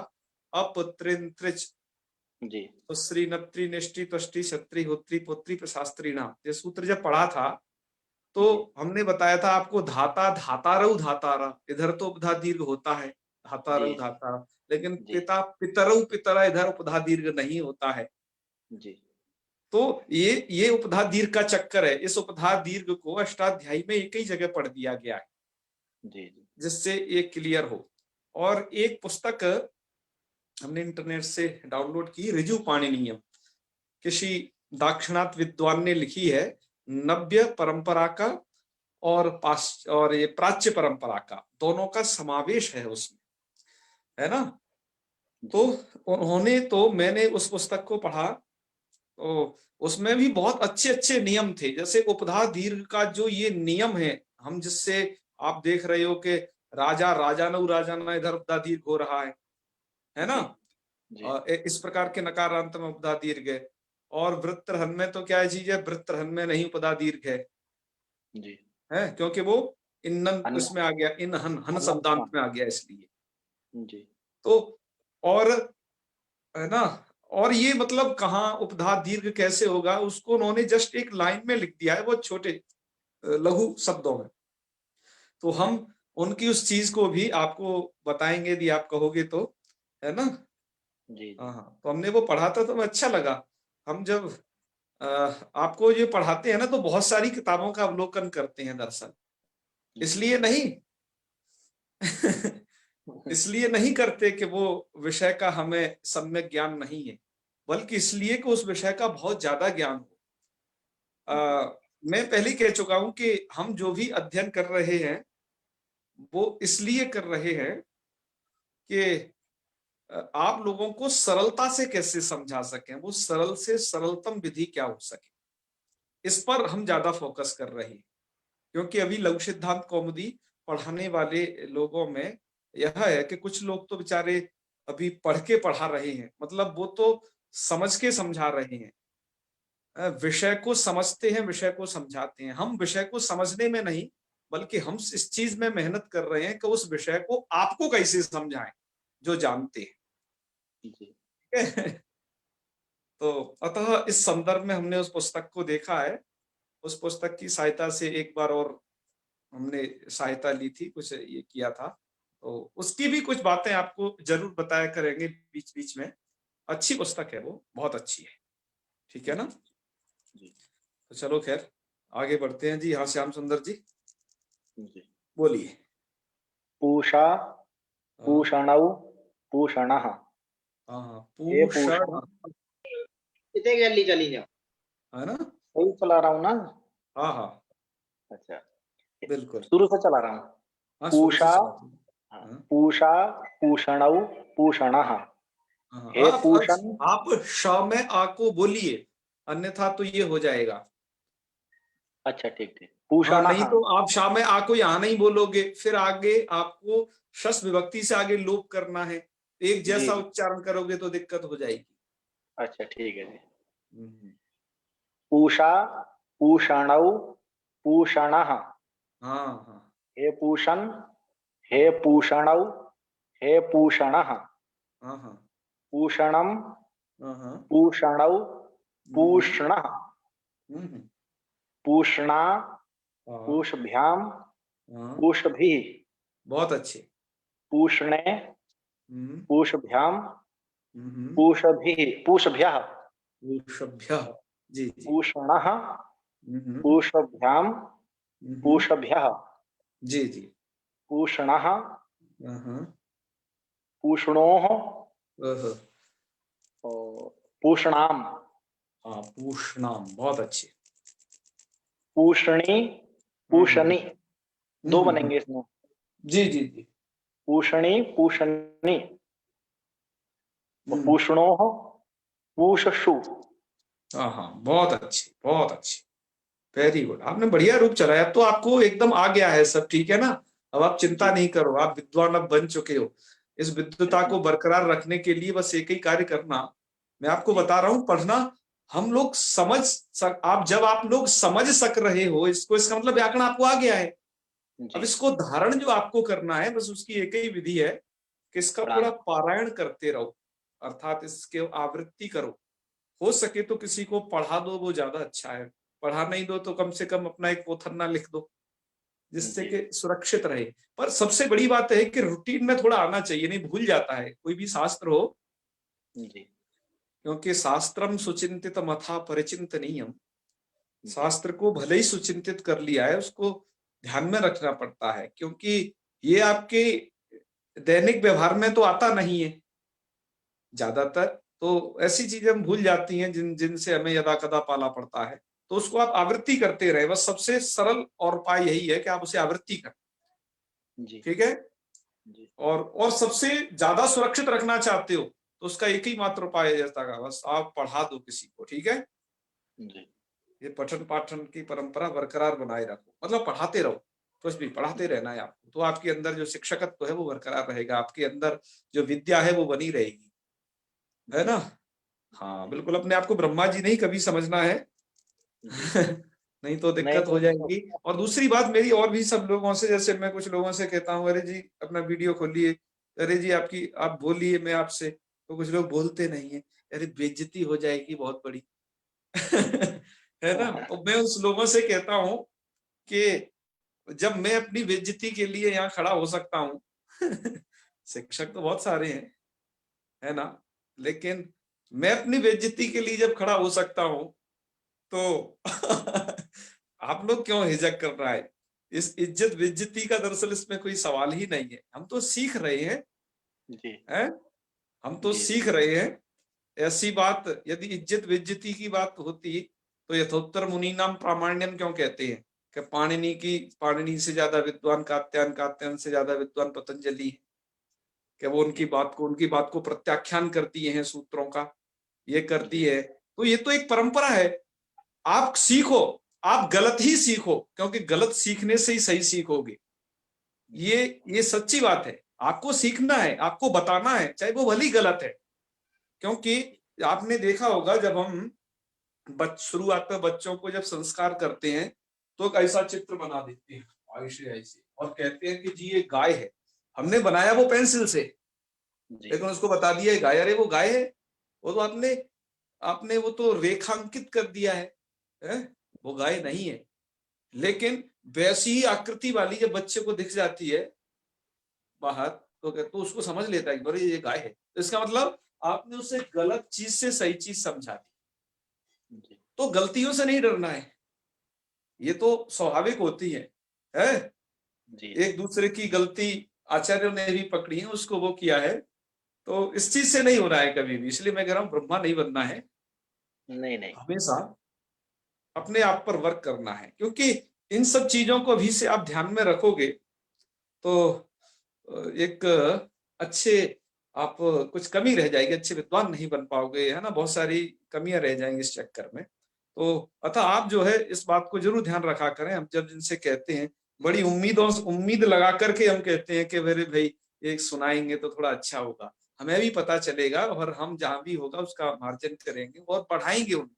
अप त्रिन त्रिच
जी
तो श्री नत्री निष्टि त्वष्टि क्षत्रि होत्री पुत्री प्रशास्त्री नाम। ये सूत्र जब पढ़ा था तो
जी
हमने बताया था आपको, धाता धातारऊ धातारा, इधर तो उपधा दीर्घ होता है,
जी
धातारऊ धातारा, लेकिन
जी
पिता पितरऊ पितरा इधर उपधा दीर्घ नहीं होता है।
जी
तो ये उपधा दीर्घ का चक्कर है। इस उपधा दीर्घ को अष्टाध्यायी में एक ही जगह पढ़ दिया गया है,
जी
जिससे ये क्लियर हो। और एक पुस्तक हमने इंटरनेट से डाउनलोड की, ऋजु पाणिनीयम, किसी दाक्षिणात्य विद्वान ने लिखी है। नव्य परंपरा का और ये प्राच्य परंपरा का दोनों का समावेश है उसमें, है ना? तो उन्होंने, तो मैंने उस पुस्तक को पढ़ा, तो उसमें भी बहुत अच्छे अच्छे नियम थे। जैसे उपधा दीर्घ का जो ये नियम है, हम जिससे आप देख रहे हो कि राजा राजानऊ राजाना इधर उपधा दीर्घ हो रहा है ना?
जी जी
इस प्रकार के नकारांत में उपधा दीर्घ है। और वृत्रहन में तो क्या चीज है, वृत्रहन में नहीं उपधा दीर्घ
जी
है क्योंकि वो इन्नन
अन्य
उसमें आ गया, इन हन हन
अन्य
शब्दांत
स्थान।
में आ गया इसलिए।
जी
तो और, है ना? और ये मतलब कहाँ उपधा दीर्घ कैसे होगा, उसको उन्होंने जस्ट एक लाइन में लिख दिया है, बहुत छोटे लघु शब्दों में। तो हम उनकी उस चीज को भी आपको बताएंगे यदि आप कहोगे तो, है ना?
जी जी
हाँ हाँ, तो हमने वो पढ़ा था तो हमें अच्छा लगा। हम जब आपको ये पढ़ाते हैं ना, तो बहुत सारी किताबों का अवलोकन करते हैं दरअसल।
जी
इसलिए नहीं इसलिए नहीं करते कि वो विषय का हमें सम्यक ज्ञान नहीं है, बल्कि इसलिए कि उस विषय का बहुत ज्यादा ज्ञान हो।
जी
मैं पहले ही कह चुका हूं कि हम जो भी अध्ययन कर रहे हैं वो इसलिए कर रहे हैं कि आप लोगों को सरलता से कैसे समझा सकें, वो सरल से सरलतम विधि क्या हो सके, इस पर हम ज्यादा फोकस कर रहे हैं। क्योंकि अभी लघु सिद्धांत कौमुदी पढ़ाने वाले लोगों में यह है कि कुछ लोग तो बेचारे अभी पढ़ के पढ़ा रहे हैं, मतलब वो तो समझ के समझा रहे हैं। विषय को समझते हैं, विषय को समझाते हैं। हम विषय को समझने में नहीं बल्कि हम इस चीज में मेहनत कर रहे हैं कि उस विषय को आपको कैसे समझाएं जो जानते हैं।
जी
ठीक है? तो अतः इस संदर्भ में हमने उस पुस्तक को देखा है। उस पुस्तक की सहायता से एक बार और हमने सहायता ली थी, कुछ ये किया था, तो उसकी भी कुछ बातें आपको जरूर बताया करेंगे बीच बीच में। अच्छी पुस्तक है वो, बहुत अच्छी है। ठीक है ना?
जी
तो चलो खैर आगे बढ़ते हैं जी। हाँ श्याम सुंदर जी
जी।
बोलिए।
पूषा
हाँ
पूषणौ पूषणः।
हाँ
हे
पूषण,
पूषण।
कितने गली चली जाओ।
है ना?
सही चला रहा हूँ ना?
हाँ हाँ
अच्छा,
बिल्कुल।
शुरू से चला रहा हूँ।
हाँ शुरू से
पूषा,
चलाते हैं।
हाँ,
हाँ
पूषा पूषणौ पूषणः।
हाँ
हे
आप
पूषण।
आप श में आ को बोलिए, अन्यथा तो ये हो जाएगा।
अच्छा ठीक ठीक।
हाँ
पूषणः।
नहीं तो आप शा में आ को यहाँ नहीं बोलोगे, फिर आगे आपको शस विभक्ति से आगे लोप करना है, एक
जी
जैसा
जी।
उच्चारण करोगे तो दिक्कत हो जाएगी।
अच्छा ठीक है जी।
हम्म,
पूषा पूषणौ पूषणः।
हाँ हाँ
हे पूषण, हे पूषणौ, हे पूषणः।
हाँ हाँ
पूषणं
हाँ हाँ
पूषणौ
हम्म,
पूष्णः।
हम्म,
पूष्णा
हाँ
पूषभ्याम
हाँ
पूषभिः।
बहुत अच्छे।
पूष्णे
हम्म
पूषभ्याम
हम्म,
पूषभिः पूषभ्यः।
वृषभ्य, जी जी।
पूषणः
हम्म
पूषभ्याम
हम्म,
पूषभ्यः।
जी जी।
पूषणः
हाँ
पूषणोः
हाँ
पूषणाम।
हाँ पूषणाम, बहुत अच्छे।
पूषणी
हम्म
पूषणी। दो
हम्म,
बनेंगे इसमें।
जी जी जी।
पूषणी पूषणी।
हम्म,
पूषणोः पूषशु।
हाँ हाँ बहुत अच्छे बहुत अच्छे, वेरी गुड। आपने बढ़िया रूप चलाया, अब तो आपको एकदम आ गया है सब। ठीक है ना? अब आप चिंता
जी
नहीं करो, आप विद्वान अब बन चुके हो। इस विद्वता को बरकरार रखने के लिए बस एक ही कार्य करना, मैं आपको
जी
बता रहा हूं, पढ़ना। हम लोग आप जब आप लोग समझ सक रहे हो इसको, इसका मतलब व्याकरण आपको आ गया है। अब
जी।
इसको धारण जो आपको करना है, बस उसकी एक ही विधि है कि इसका थोड़ा
पढ़ाना।
पारायण करते रहो, अर्थात इसके आवृत्ति करो। हो सके तो किसी को पढ़ा दो, वो ज्यादा अच्छा है। पढ़ा नहीं दो तो कम से कम अपना एक पोथन्ना लिख दो, जिससे
जी
कि सुरक्षित रहे। पर सबसे बड़ी बात है कि रूटीन में थोड़ा आना चाहिए, नहीं भूल जाता है कोई भी शास्त्र हो।
जी
क्योंकि शास्त्रम सुचिंतित मथा परिचिंतनीयम,
जी
शास्त्र को भले ही सुचिंतित कर लिया है, उसको ध्यान में रखना पड़ता है, क्योंकि ये आपके दैनिक व्यवहार में तो आता नहीं है ज्यादातर। तो ऐसी चीजें हम भूल जाती हैं जिनसे हमें यदा कदा पाला पड़ता है। तो उसको आप आवृत्ति करते रहे, बस सबसे सरल और उपाय यही है कि आप उसे आवृत्ति करें।
जी
ठीक है?
जी
और सबसे ज्यादा सुरक्षित रखना चाहते हो तो उसका एक ही मात्र उपाय है, जैसा का बस आप पढ़ा दो किसी को। ठीक है?
जी
ये पठन पाठन की परंपरा बरकरार बनाए रखो, मतलब पढ़ाते रहो, कुछ भी पढ़ाते रहना है आपको, तो आपके अंदर जो शिक्षकत्व है वो बरकरार रहेगा, आपके अंदर जो विद्या है वो बनी रहेगी। है
जी
ना? हाँ बिल्कुल, अपने आप को ब्रह्मा जी नहीं कभी समझना है।
जी।
नहीं तो
नहीं
दिक्कत हो
तो
जाएगी। और दूसरी बात मेरी और भी सब लोगों से, जैसे मैं कुछ लोगों से कहता हूँ, अरे जी अपना वीडियो खोलिए, अरे जी आपकी आप बोलिए मैं आपसे, तो कुछ लोग बोलते नहीं है, अरे बेइज्जती हो जाएगी बहुत बड़ी। है ना? तो मैं उस लोगों से कहता हूँ कि जब मैं अपनी बेइज्जती के लिए यहाँ खड़ा हो सकता हूँ, शिक्षक तो बहुत सारे हैं, है ना, लेकिन मैं अपनी बेइज्जती के लिए जब खड़ा हो सकता हूँ, तो आप लोग क्यों हिजक कर रहा है? इस इज्जत बेइज्जती का दरअसल इसमें कोई सवाल ही नहीं है। हम तो सीख रहे हैं,
जी
हैं? हम तो
जी
सीख रहे हैं। ऐसी बात यदि इज्जत बेइज्जती की बात होती तो यथोत्तर मुनि नाम प्रामाण्यम क्यों कहते हैं कि पाणिनि से ज्यादा विद्वान कात्यायन, कात्यायन से ज्यादा विद्वान पतंजलि है, कि वो उनकी बात को प्रत्याख्यान करती है सूत्रों का, ये करती
जी
है। तो ये तो एक परंपरा है। आप सीखो, आप गलत ही सीखो, क्योंकि गलत सीखने से ही सही सीखोगे।
जी
ये सच्ची बात है। आपको सीखना है, आपको बताना है, चाहे वो भली गलत है। क्योंकि आपने देखा होगा जब हम शुरुआत में बच्चों को जब संस्कार करते हैं तो एक ऐसा चित्र बना देते हैं, ऐसे ऐसे, और कहते हैं कि जी ये गाय है, हमने बनाया वो पेंसिल से,
जी
लेकिन उसको बता दिया ये गाय, अरे वो गाय है, वो तो आपने आपने वो तो रेखांकित कर दिया है? वो गाय नहीं है। लेकिन वैसी ही आकृति वाली जब बच्चे को दिख जाती है बाहर, तो उसको समझ लेता है कि अरे ये गाय है। तो इसका मतलब आपने उसे गलत चीज से सही चीज समझा दी।
जी
तो गलतियों से नहीं डरना है, ये तो स्वाभाविक होती है?
जी
एक दूसरे की गलती आचार्यों ने भी पकड़ी है, उसको वो किया है, तो इस चीज से नहीं होना है कभी भी। इसलिए मैं कह रहा हूँ ब्रह्मा नहीं बनना है,
नहीं नहीं
हमेशा अपने आप पर वर्क करना है, क्योंकि इन सब चीजों को अभी से आप ध्यान में रखोगे तो एक अच्छे आप कुछ कमी रह जाएगी, अच्छे विद्वान नहीं बन पाओगे, है ना, बहुत सारी कमियां रह जाएंगी इस चक्कर में। तो अतः आप जो है इस बात को जरूर ध्यान रखा करें। हम जब जिनसे कहते हैं, बड़ी उम्मीद लगा करके हम कहते हैं कि मेरे भाई एक सुनाएंगे तो थोड़ा अच्छा होगा, हमें भी पता चलेगा और हम जहां भी होगा उसका मार्जन करेंगे और बढ़ाएंगे उनको,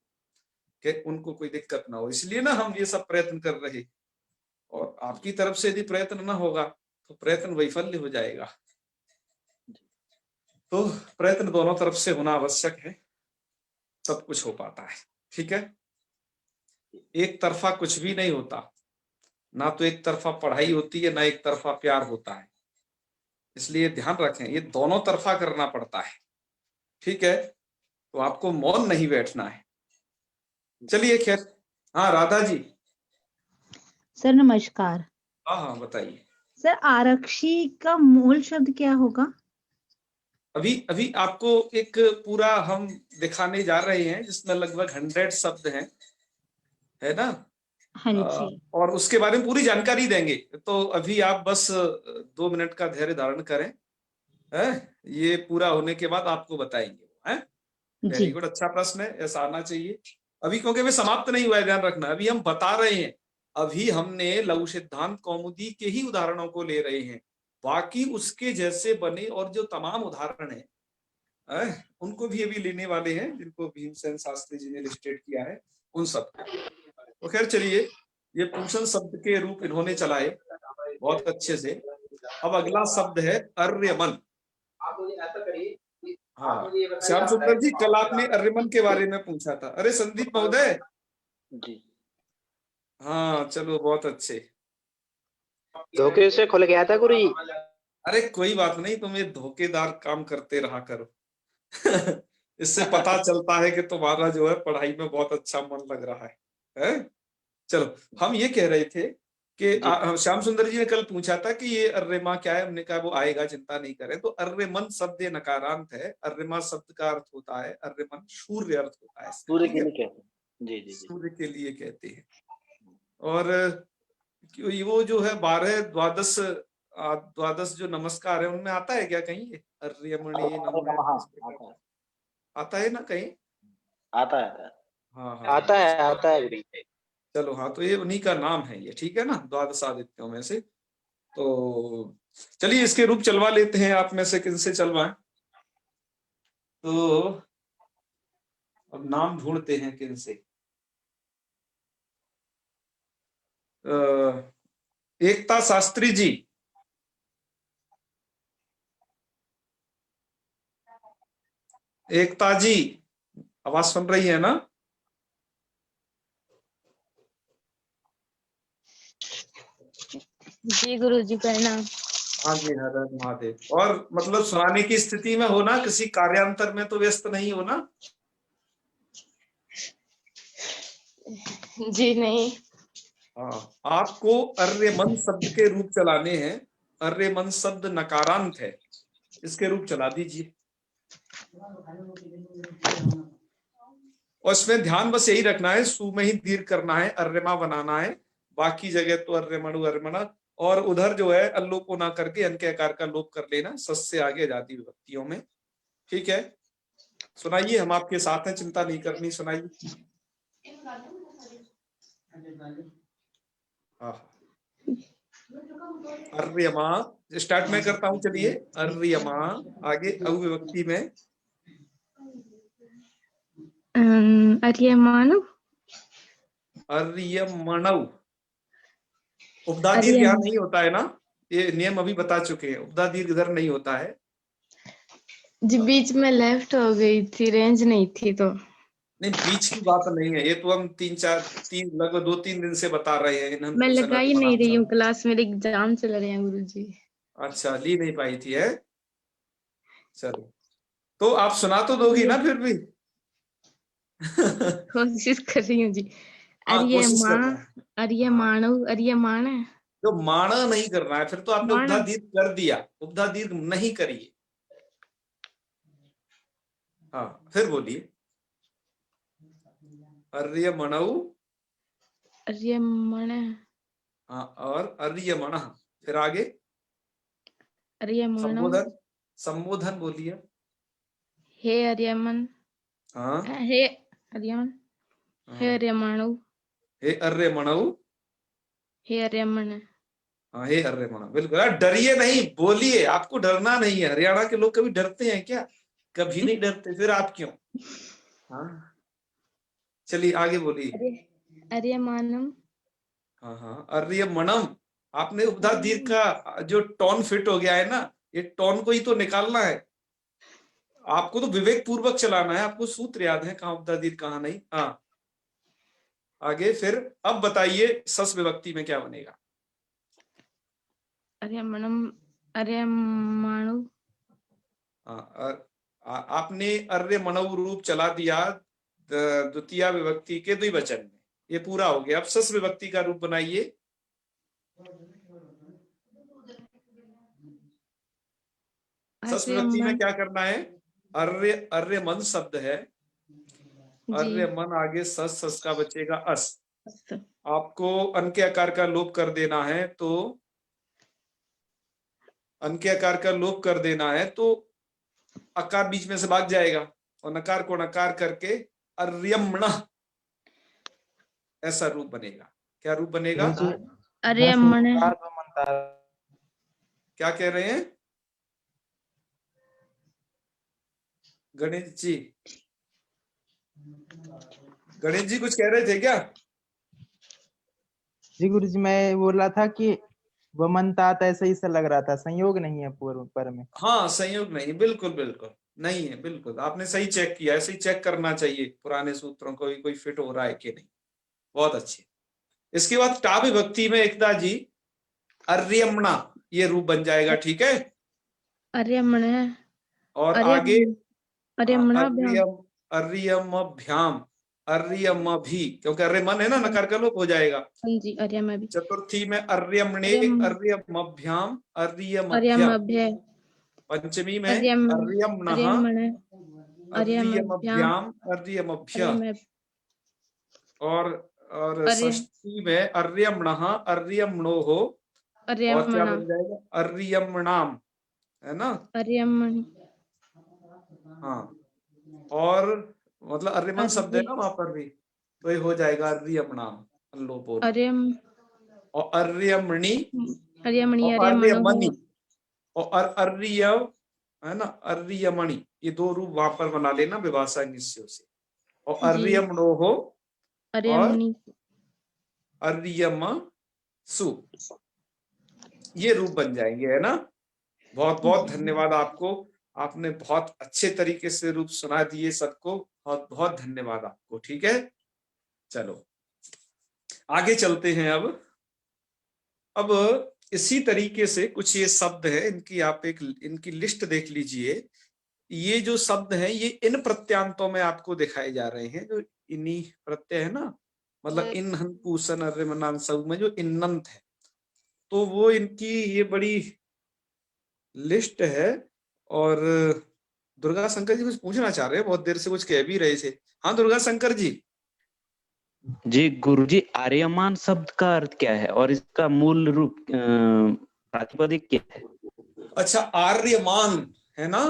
कि उनको कोई दिक्कत ना हो। इसलिए ना हम ये सब प्रयत्न कर रहे, और आपकी तरफ से यदि प्रयत्न ना होगा तो प्रयत्न वैफल्य हो जाएगा। तो प्रयत्न दोनों तरफ से होना आवश्यक है, सब कुछ हो पाता है। ठीक है, एक तरफा कुछ भी नहीं होता, ना तो एक तरफा पढ़ाई होती है, ना एक तरफा प्यार होता है। इसलिए ध्यान रखें, ये दोनों तरफा करना पड़ता है। ठीक है, तो आपको मौन नहीं बैठना है। चलिए खैर, हाँ राधा जी।
सर नमस्कार।
हाँ हाँ बताइए।
सर आरक्षी का मूल शब्द क्या होगा?
अभी अभी आपको एक पूरा हम दिखाने जा रहे हैं जिसमें लगभग 100 शब्द हैं, है ना?
हाँ जी।
और उसके बारे में पूरी जानकारी देंगे। तो अभी आप बस 2 मिनट का धैर्य धारण करें, है? ये पूरा होने के बाद आपको बताएंगे, है? वेरी
जी
गुड, अच्छा प्रश्न है, ऐसा आना चाहिए। अभी क्योंकि वे समाप्त नहीं हुआ है, ध्यान रखना, अभी हम बता रहे हैं। अभी हमने लघु सिद्धांत कौमुदी के ही उदाहरणों को ले रहे हैं, बाकी उसके जैसे बने और जो तमाम उदाहरण हैं, उनको भी अभी लेने वाले हैं, जिनको भीमसेन शास्त्री जी ने लिस्टेड किया है उन सब। तो खैर चलिए, ये पूषण शब्द के रूप इन्होंने चलाए बहुत अच्छे से। अब अगला शब्द है अर्यमन।
आप मुझे ऐसा करिए कि आप
हाँ
मुझे ये बताइए
श्याम
आप
सुंदर जी, कल आपने
डायरेक्ट
अर्यमन के बारे में पूछा था। अरे संदीप महोदय,
जी
हाँ चलो बहुत अच्छे।
धोखे से खुल गया था गुरु जी।
अरे कोई बात नहीं, तुम ये धोखेदार काम करते रहा करो। इससे पता चलता है कि तुम्हारा जो है पढ़ाई में बहुत अच्छा मन लग रहा है? चलो, हम ये कह रहे थे कि श्याम सुंदर जी ने कल पूछा था कि ये अर्रेमा क्या है। हमने कहा वो आएगा, चिंता नहीं करें। तो अर्रेमन शब्द ये नकारांत है। अर्रेमा शब्द का अर्थ होता है, अर्रेमन सूर्य अर्थ होता है इसका,
सूर्य
ठीक
के
है?
लिए कहते हैं। जी जी जी
सूर्य के लिए कहते हैं। और वो जो है 12 द्वादश द्वादश जो नमस्कार है उनमें आता है क्या कहीं ये अर्यमणि नमः?
आता है
आता है ना कहीं?
आता है
हाँ हाँ
आता
हाँ,
है आता है गुरु जी।
चलो हाँ, तो ये उन्हीं का नाम है ये, ठीक है ना, द्वादशादित्यों में से। तो चलिए इसके रूप चलवा लेते हैं, आप में से किनसे चलवाएं? तो अब नाम ढूंढते हैं किनसे। एकता शास्त्री जी। एकता जी, आवाज सुन रही है ना?
जी गुरुजी प्रणाम।
हाँ जी, हर हर महादेव। और मतलब सुनाने की स्थिति में हो ना, किसी कार्यांतर में तो व्यस्त नहीं हो ना?
जी नहीं।
हाँ, आपको अर्यमन शब्द के रूप चलाने हैं। अर्यमन शब्द नकारांत है, इसके रूप चला दीजिए। और इसमें ध्यान बस यही रखना है, सु में ही दीर्घ करना है, अर्यमा बनाना है। बाकी जगह तो अर्यमणु अर्यमणा, और उधर जो है अल्लोप को ना करके अन के आकार का लोप कर लेना, सस से आगे जाती विभक्तियों में। ठीक है, सुनाइए, हम आपके साथ हैं, चिंता नहीं करनी, सुनाइए। अर्यमा स्टार्ट में करता हूं, चलिए। अर्यमा, आगे अविभक्ति में
आर्यमान।
अर्यमणौ। उपधा दीर्घ यहाँ नहीं होता है ना, ये नियम अभी बता चुके हैं, उपधा दीर्घ इधर नहीं होता है।
जी बीच में लेफ्ट हो गई थी, रेंज नहीं थी तो।
नहीं बीच की बात नहीं है, ये तो हम लगभग 2-3 दिन से बता रहे हैं। इन्हन
मैं
पूषण
लगा ही नहीं रही हूँ,
अर्रे
क्लास में एग्जाम चल रहे हैं गुरुजी।
अच्छा, ली नहीं पाई थी है। चलो तो आप सुना तो दोगी ना फिर भी?
कोशिश कर रही हूँ जी।
हाँ
अरिये
कोशिश
माँ,
करना है।
अरिये
हाँ,
माणो, अरिये माण है।
जो माणा नहीं करना है, फिर तो आपने
माणा।
उपधा दीर्घ कर दिया, उपधा दीर्घ नहीं करिए। हाँ फिर बोलिए, अर्य मणऊ।
अरिये मण,
हाँ और अर्य मण, फिर आगे
अरिये माणो,
संबोधन, संबोधन बोलिए।
हे अरियमन,
हाँ
हे अरियमन, हे
हाँ,
अरियमाणो,
हे अर्य मणऊ।
हे अरियमन।
हाँ हे अर्य मणऊ, बिल्कुल। यार डरिए नहीं, बोलिए, आपको डरना नहीं है। हरियाणा के लोग कभी डरते हैं क्या? कभी नहीं डरते, फिर आप क्यों? हाँ चलिए आगे बोलिए।
अरियमानम।
हाँ हाँ, अर्य मणम। आपने उपधा दीर्घ का जो टोन फिट हो गया है ना, ये टोन को ही तो निकालना है। आपको तो विवेक पूर्वक चलाना है, आपको सूत्र याद है कहाँ उपधा दीर्घ कहाँ नहीं। हाँ आगे फिर, अब बताइए सस विभक्ति में क्या बनेगा?
अरियमनम, अरियमाणो।
आपने अर्य मणव रूप चला दिया द्वितीय विभक्ति के द्विवचन में, ये पूरा हो गया। अब सस विभक्ति का रूप बनाइए। सस विभक्ति में क्या करना है? अर्य, अर्य मन शब्द है, अर्य मन आगे सस, सस का बचेगा अस। आपको अन के आकार का लोप कर देना है, तो अन के आकार का लोप कर देना है तो अकार बीच में से भाग जाएगा और नकार को नकार करके अर्यमण ऐसा रूप बनेगा। क्या रूप बनेगा?
अरियमण।
क्या कह रहे हैं गणेश जी? गणेश जी कुछ कह रहे थे क्या?
जी गुरुजी, मैं बोल रहा था कि वमनतात ऐसा ही सा लग रहा था, संयोग नहीं है पूर्व पर में।
हाँ संयोग नहीं, बिल्कुल बिल्कुल नहीं है, बिल्कुल आपने सही चेक किया। ऐसे ही चेक करना चाहिए पुराने सूत्रों को, कोई फिट हो रहा है कि नहीं। बहुत अच्छे। इसके बाद टा विभक्ति में एकता जी अर्यमणा ये रूप बन जाएगा, ठीक है?
अरियमण है।
और आगे
अरियमणाभ्याम।
अर्यमभ्याम, अर्यमभि, क्योंकि अर्यमन है ना, नकार का लोप हो जाएगा।
हाँ जी, अरियमभि।
चतुर्थी में अर्यमणे, अर्यमभ्याम, अर्यमभ्य।
अरियमभ्य।
पंचमी में
अरियमण,
अर्यमणः,
अरियमण,
अर्यमभ्याम, अर्यमभ्य।
अरियमभ्य।
और षष्ठी में अर्यमणः, अर्यमणोः। और क्या
अरियमणा,
बन जाएगा? अर्यमणाम, है ना?
अरियमण।
हाँ, और मतलब अर्यमन शब्द है ना वहां पर भी, तो ये हो जाएगा अर्यमणाम, लोपोर।
अरियम,
और अर्यमणि,
अरियमणि,
और
अरियमणो।
अर्यमणि, और अर्य है ना, अर्यमणि, ये दो रूप वहां पर बना लेना विभाषा निश्चय से। और अर्यमणोः और
अरियमणि,
अर्यमसु, ये रूप बन जाएंगे, है ना? बहुत बहुत धन्यवाद आपको, आपने बहुत अच्छे तरीके से रूप सुना दिए सबको। बहुत बहुत धन्यवाद आपको। ठीक है, चलो आगे चलते हैं। अब इसी तरीके से कुछ ये शब्द है, इनकी आप इनकी लिस्ट देख लीजिए। ये जो शब्द हैं ये इन प्रत्यांतों में आपको दिखाए जा रहे हैं, जो इन्हीं प्रत्यय है ना, मतलब इन हन पूसन अर्यमनान सब में जो इन्नंत है, तो वो इनकी ये बड़ी लिस्ट है। और दुर्गा शंकर जी कुछ पूछना चाह रहे हैं, बहुत देर से कुछ कह भी रहे थे। हाँ दुर्गा शंकर जी।
जी गुरुजी, आर्यमान शब्द का अर्थ क्या है और इसका मूल रूप प्रातिपदिक क्या है?
अच्छा, आर्यमान है ना?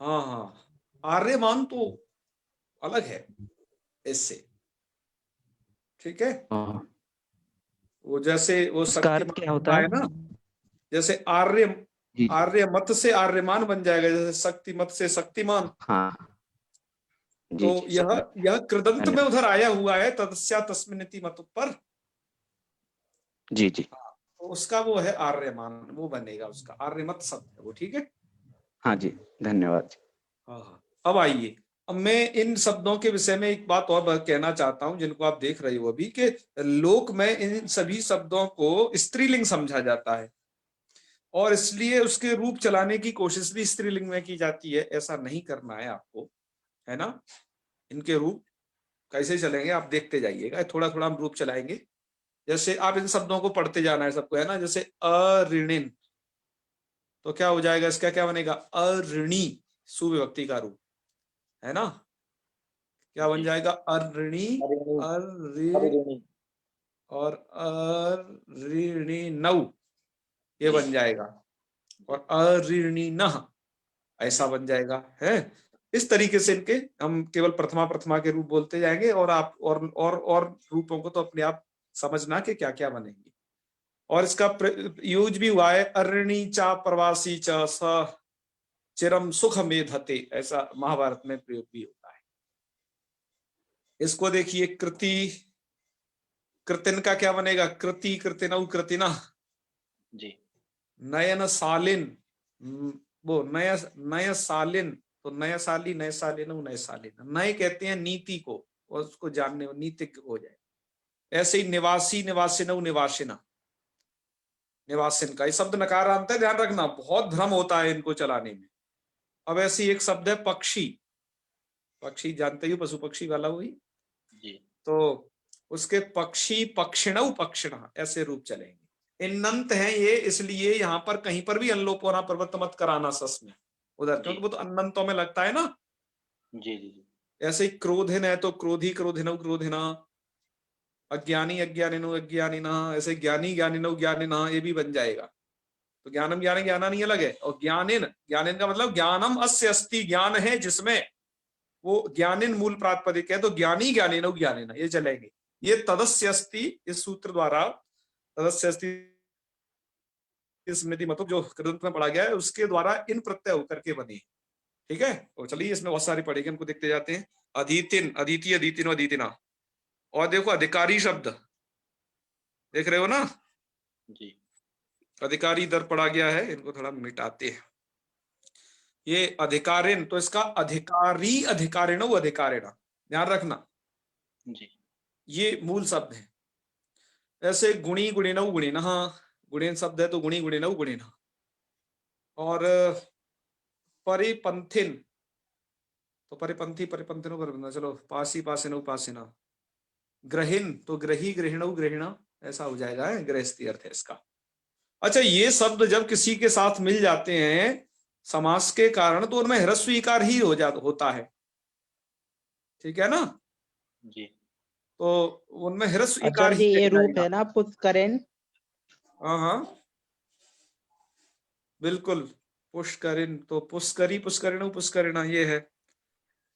हाँ हाँ, आर्यमान तो अलग है इससे, ठीक है? वो जैसे वो शक्तिमान
क्या होता
है ना, जैसे आर्यमत से आर्यमान बन जाएगा, जैसे शक्तिमत से शक्तिमान।
हाँ
तो यह कृदंत में उधर आया हुआ है, तदस्या तस्मिन्निति मत पर।
जी जी।
तो उसका वो है आर्यमान, वो बनेगा उसका, आर्यमत शब्द है वो, ठीक है।
हाँ जी, धन्यवाद।
हाँ हाँ। अब आइए, अब मैं इन शब्दों के विषय में एक बात और कहना चाहता हूं, जिनको आप देख रहे हो अभी, कि लोक में इन सभी शब्दों को स्त्रीलिंग समझा जाता है, और इसलिए उसके रूप चलाने की कोशिश भी स्त्रीलिंग में की जाती है। ऐसा नहीं करना है आपको, है ना। इनके रूप कैसे चलेंगे आप देखते जाइएगा, थोड़ा थोड़ा हम रूप चलाएंगे। जैसे आप इन शब्दों को पढ़ते जाना है सबको, है ना। जैसे अऋणिन, तो क्या हो जाएगा, इसका क्या बनेगा, अऋणी, सुविभक्ति का रूप, है ना। क्या बन जाएगा, अऋणी,
अरिणी
और अऋणी नौ, ये बन जाएगा। और अऋणी नह, ऐसा बन जाएगा, है। इस तरीके से इनके हम केवल प्रथमा प्रथमा के रूप बोलते जाएंगे, और आप और रूपों को तो अपने आप समझना कि क्या क्या बनेंगे। और इसका यूज भी हुआ है, अऋणी चा प्रवासी च स चिरम सुख मेधते, ऐसा महाभारत में प्रयोग भी होता है। इसको देखिए, कृति, कृतिन का क्या बनेगा, कृति, कृतिनौ, कृतिना।
जी।
नयन सालिन, वो नय नय सालिन, तो नय साली, नय सालिन, नय सालिन। नय कहते हैं नीति को, और उसको जानने, नीतिक हो जाए। ऐसे ही निवासी, निवासिनौ, निवासिना, निवासिन का ये शब्द नकारांत है, ध्यान रखना, बहुत भ्रम होता है इनको चलाने में। अब ऐसी एक शब्द है पक्षी, पक्षी जानते हो, पशु पक्षी वाला वही,
जी।
तो उसके पक्षी, पक्षिणौ, पक्षिणा, ऐसे रूप चलेंगे। इन्नंत है ये, इसलिए यहाँ पर कहीं पर भी अनलोपोना प्रवृत्त मत कराना सस में उधर, क्योंकि वो तो अनंतों में लगता है ना।
जी जी।
ऐसे ही क्रोधिन है, तो क्रोधी, क्रोधिनौ, क्रोधिना। अज्ञानी, अज्ञानिनो, अज्ञानिना। ऐसे ज्ञानी, ज्ञानिनो, ज्ञानिना, ये भी बन जाएगा। तो ज्ञानम, ज्ञान, ज्ञाना नहीं अलग है। और ज्ञानिन, ज्ञानिन का मतलब ज्ञानम अस्य अस्ति, ज्ञान है जिसमें, वो ज्ञानिन मूल प्रातिपदिक है, तो ज्ञानी, ज्ञानिनो, ज्ञानिना, ये चलेंगे। ये तदस्य अस्ति, इस सूत्र द्वारा तदस्य अस्ति स्मृति मतलब जो कृदंत में पढ़ा गया है, उसके द्वारा इन प्रत्यय होकर के बने, ठीक है। तो चलिए, इसमें बहुत सारे पढ़ेंगे, हमको देखते जाते हैं। अधीतिन, अदिति, अदितिनो, अदितिना। और देखो अधिकारी शब्द देख रहे हो ना,
जी।
अधिकारी इधर पढ़ा गया है, इनको थोड़ा मिटाते हैं। ये अधिकारिन, तो इसका अधिकारी, अधिकारिणो, अधिकारिणा, ध्यान रखना,
जी।
ये मूल शब्द है। ऐसे गुणी, गुणिनौ, गुणिनः, गुणिन शब्द है, तो गुणी, गुणिनौ, गुणिनः। और परिपंथिन, तो परिपंथी, परिपंथिनो, परिपंथना, चलो पासी, पासिनो, पासिना। ग्रहिन, तो ग्रही, ग्रहिणौ, ग्रहिणा, ऐसा हो जाएगा, है गृहस्थी अर्थ है इसका। अच्छा, ये शब्द जब किसी के साथ मिल जाते हैं समास के कारण, तो उनमें ह्रस्व इकार ही होता है, ठीक है ना।
जी।
तो उनमें ह्रस्व इकार
आचार्य
ही
जी, ये
रह
रूप
जाएगा।
है ना पुष्करेण?
हाँ हाँ बिल्कुल, पुष्करिन, तो पुष्करी, पुष्करिणो, पुष्करिणा, ये है।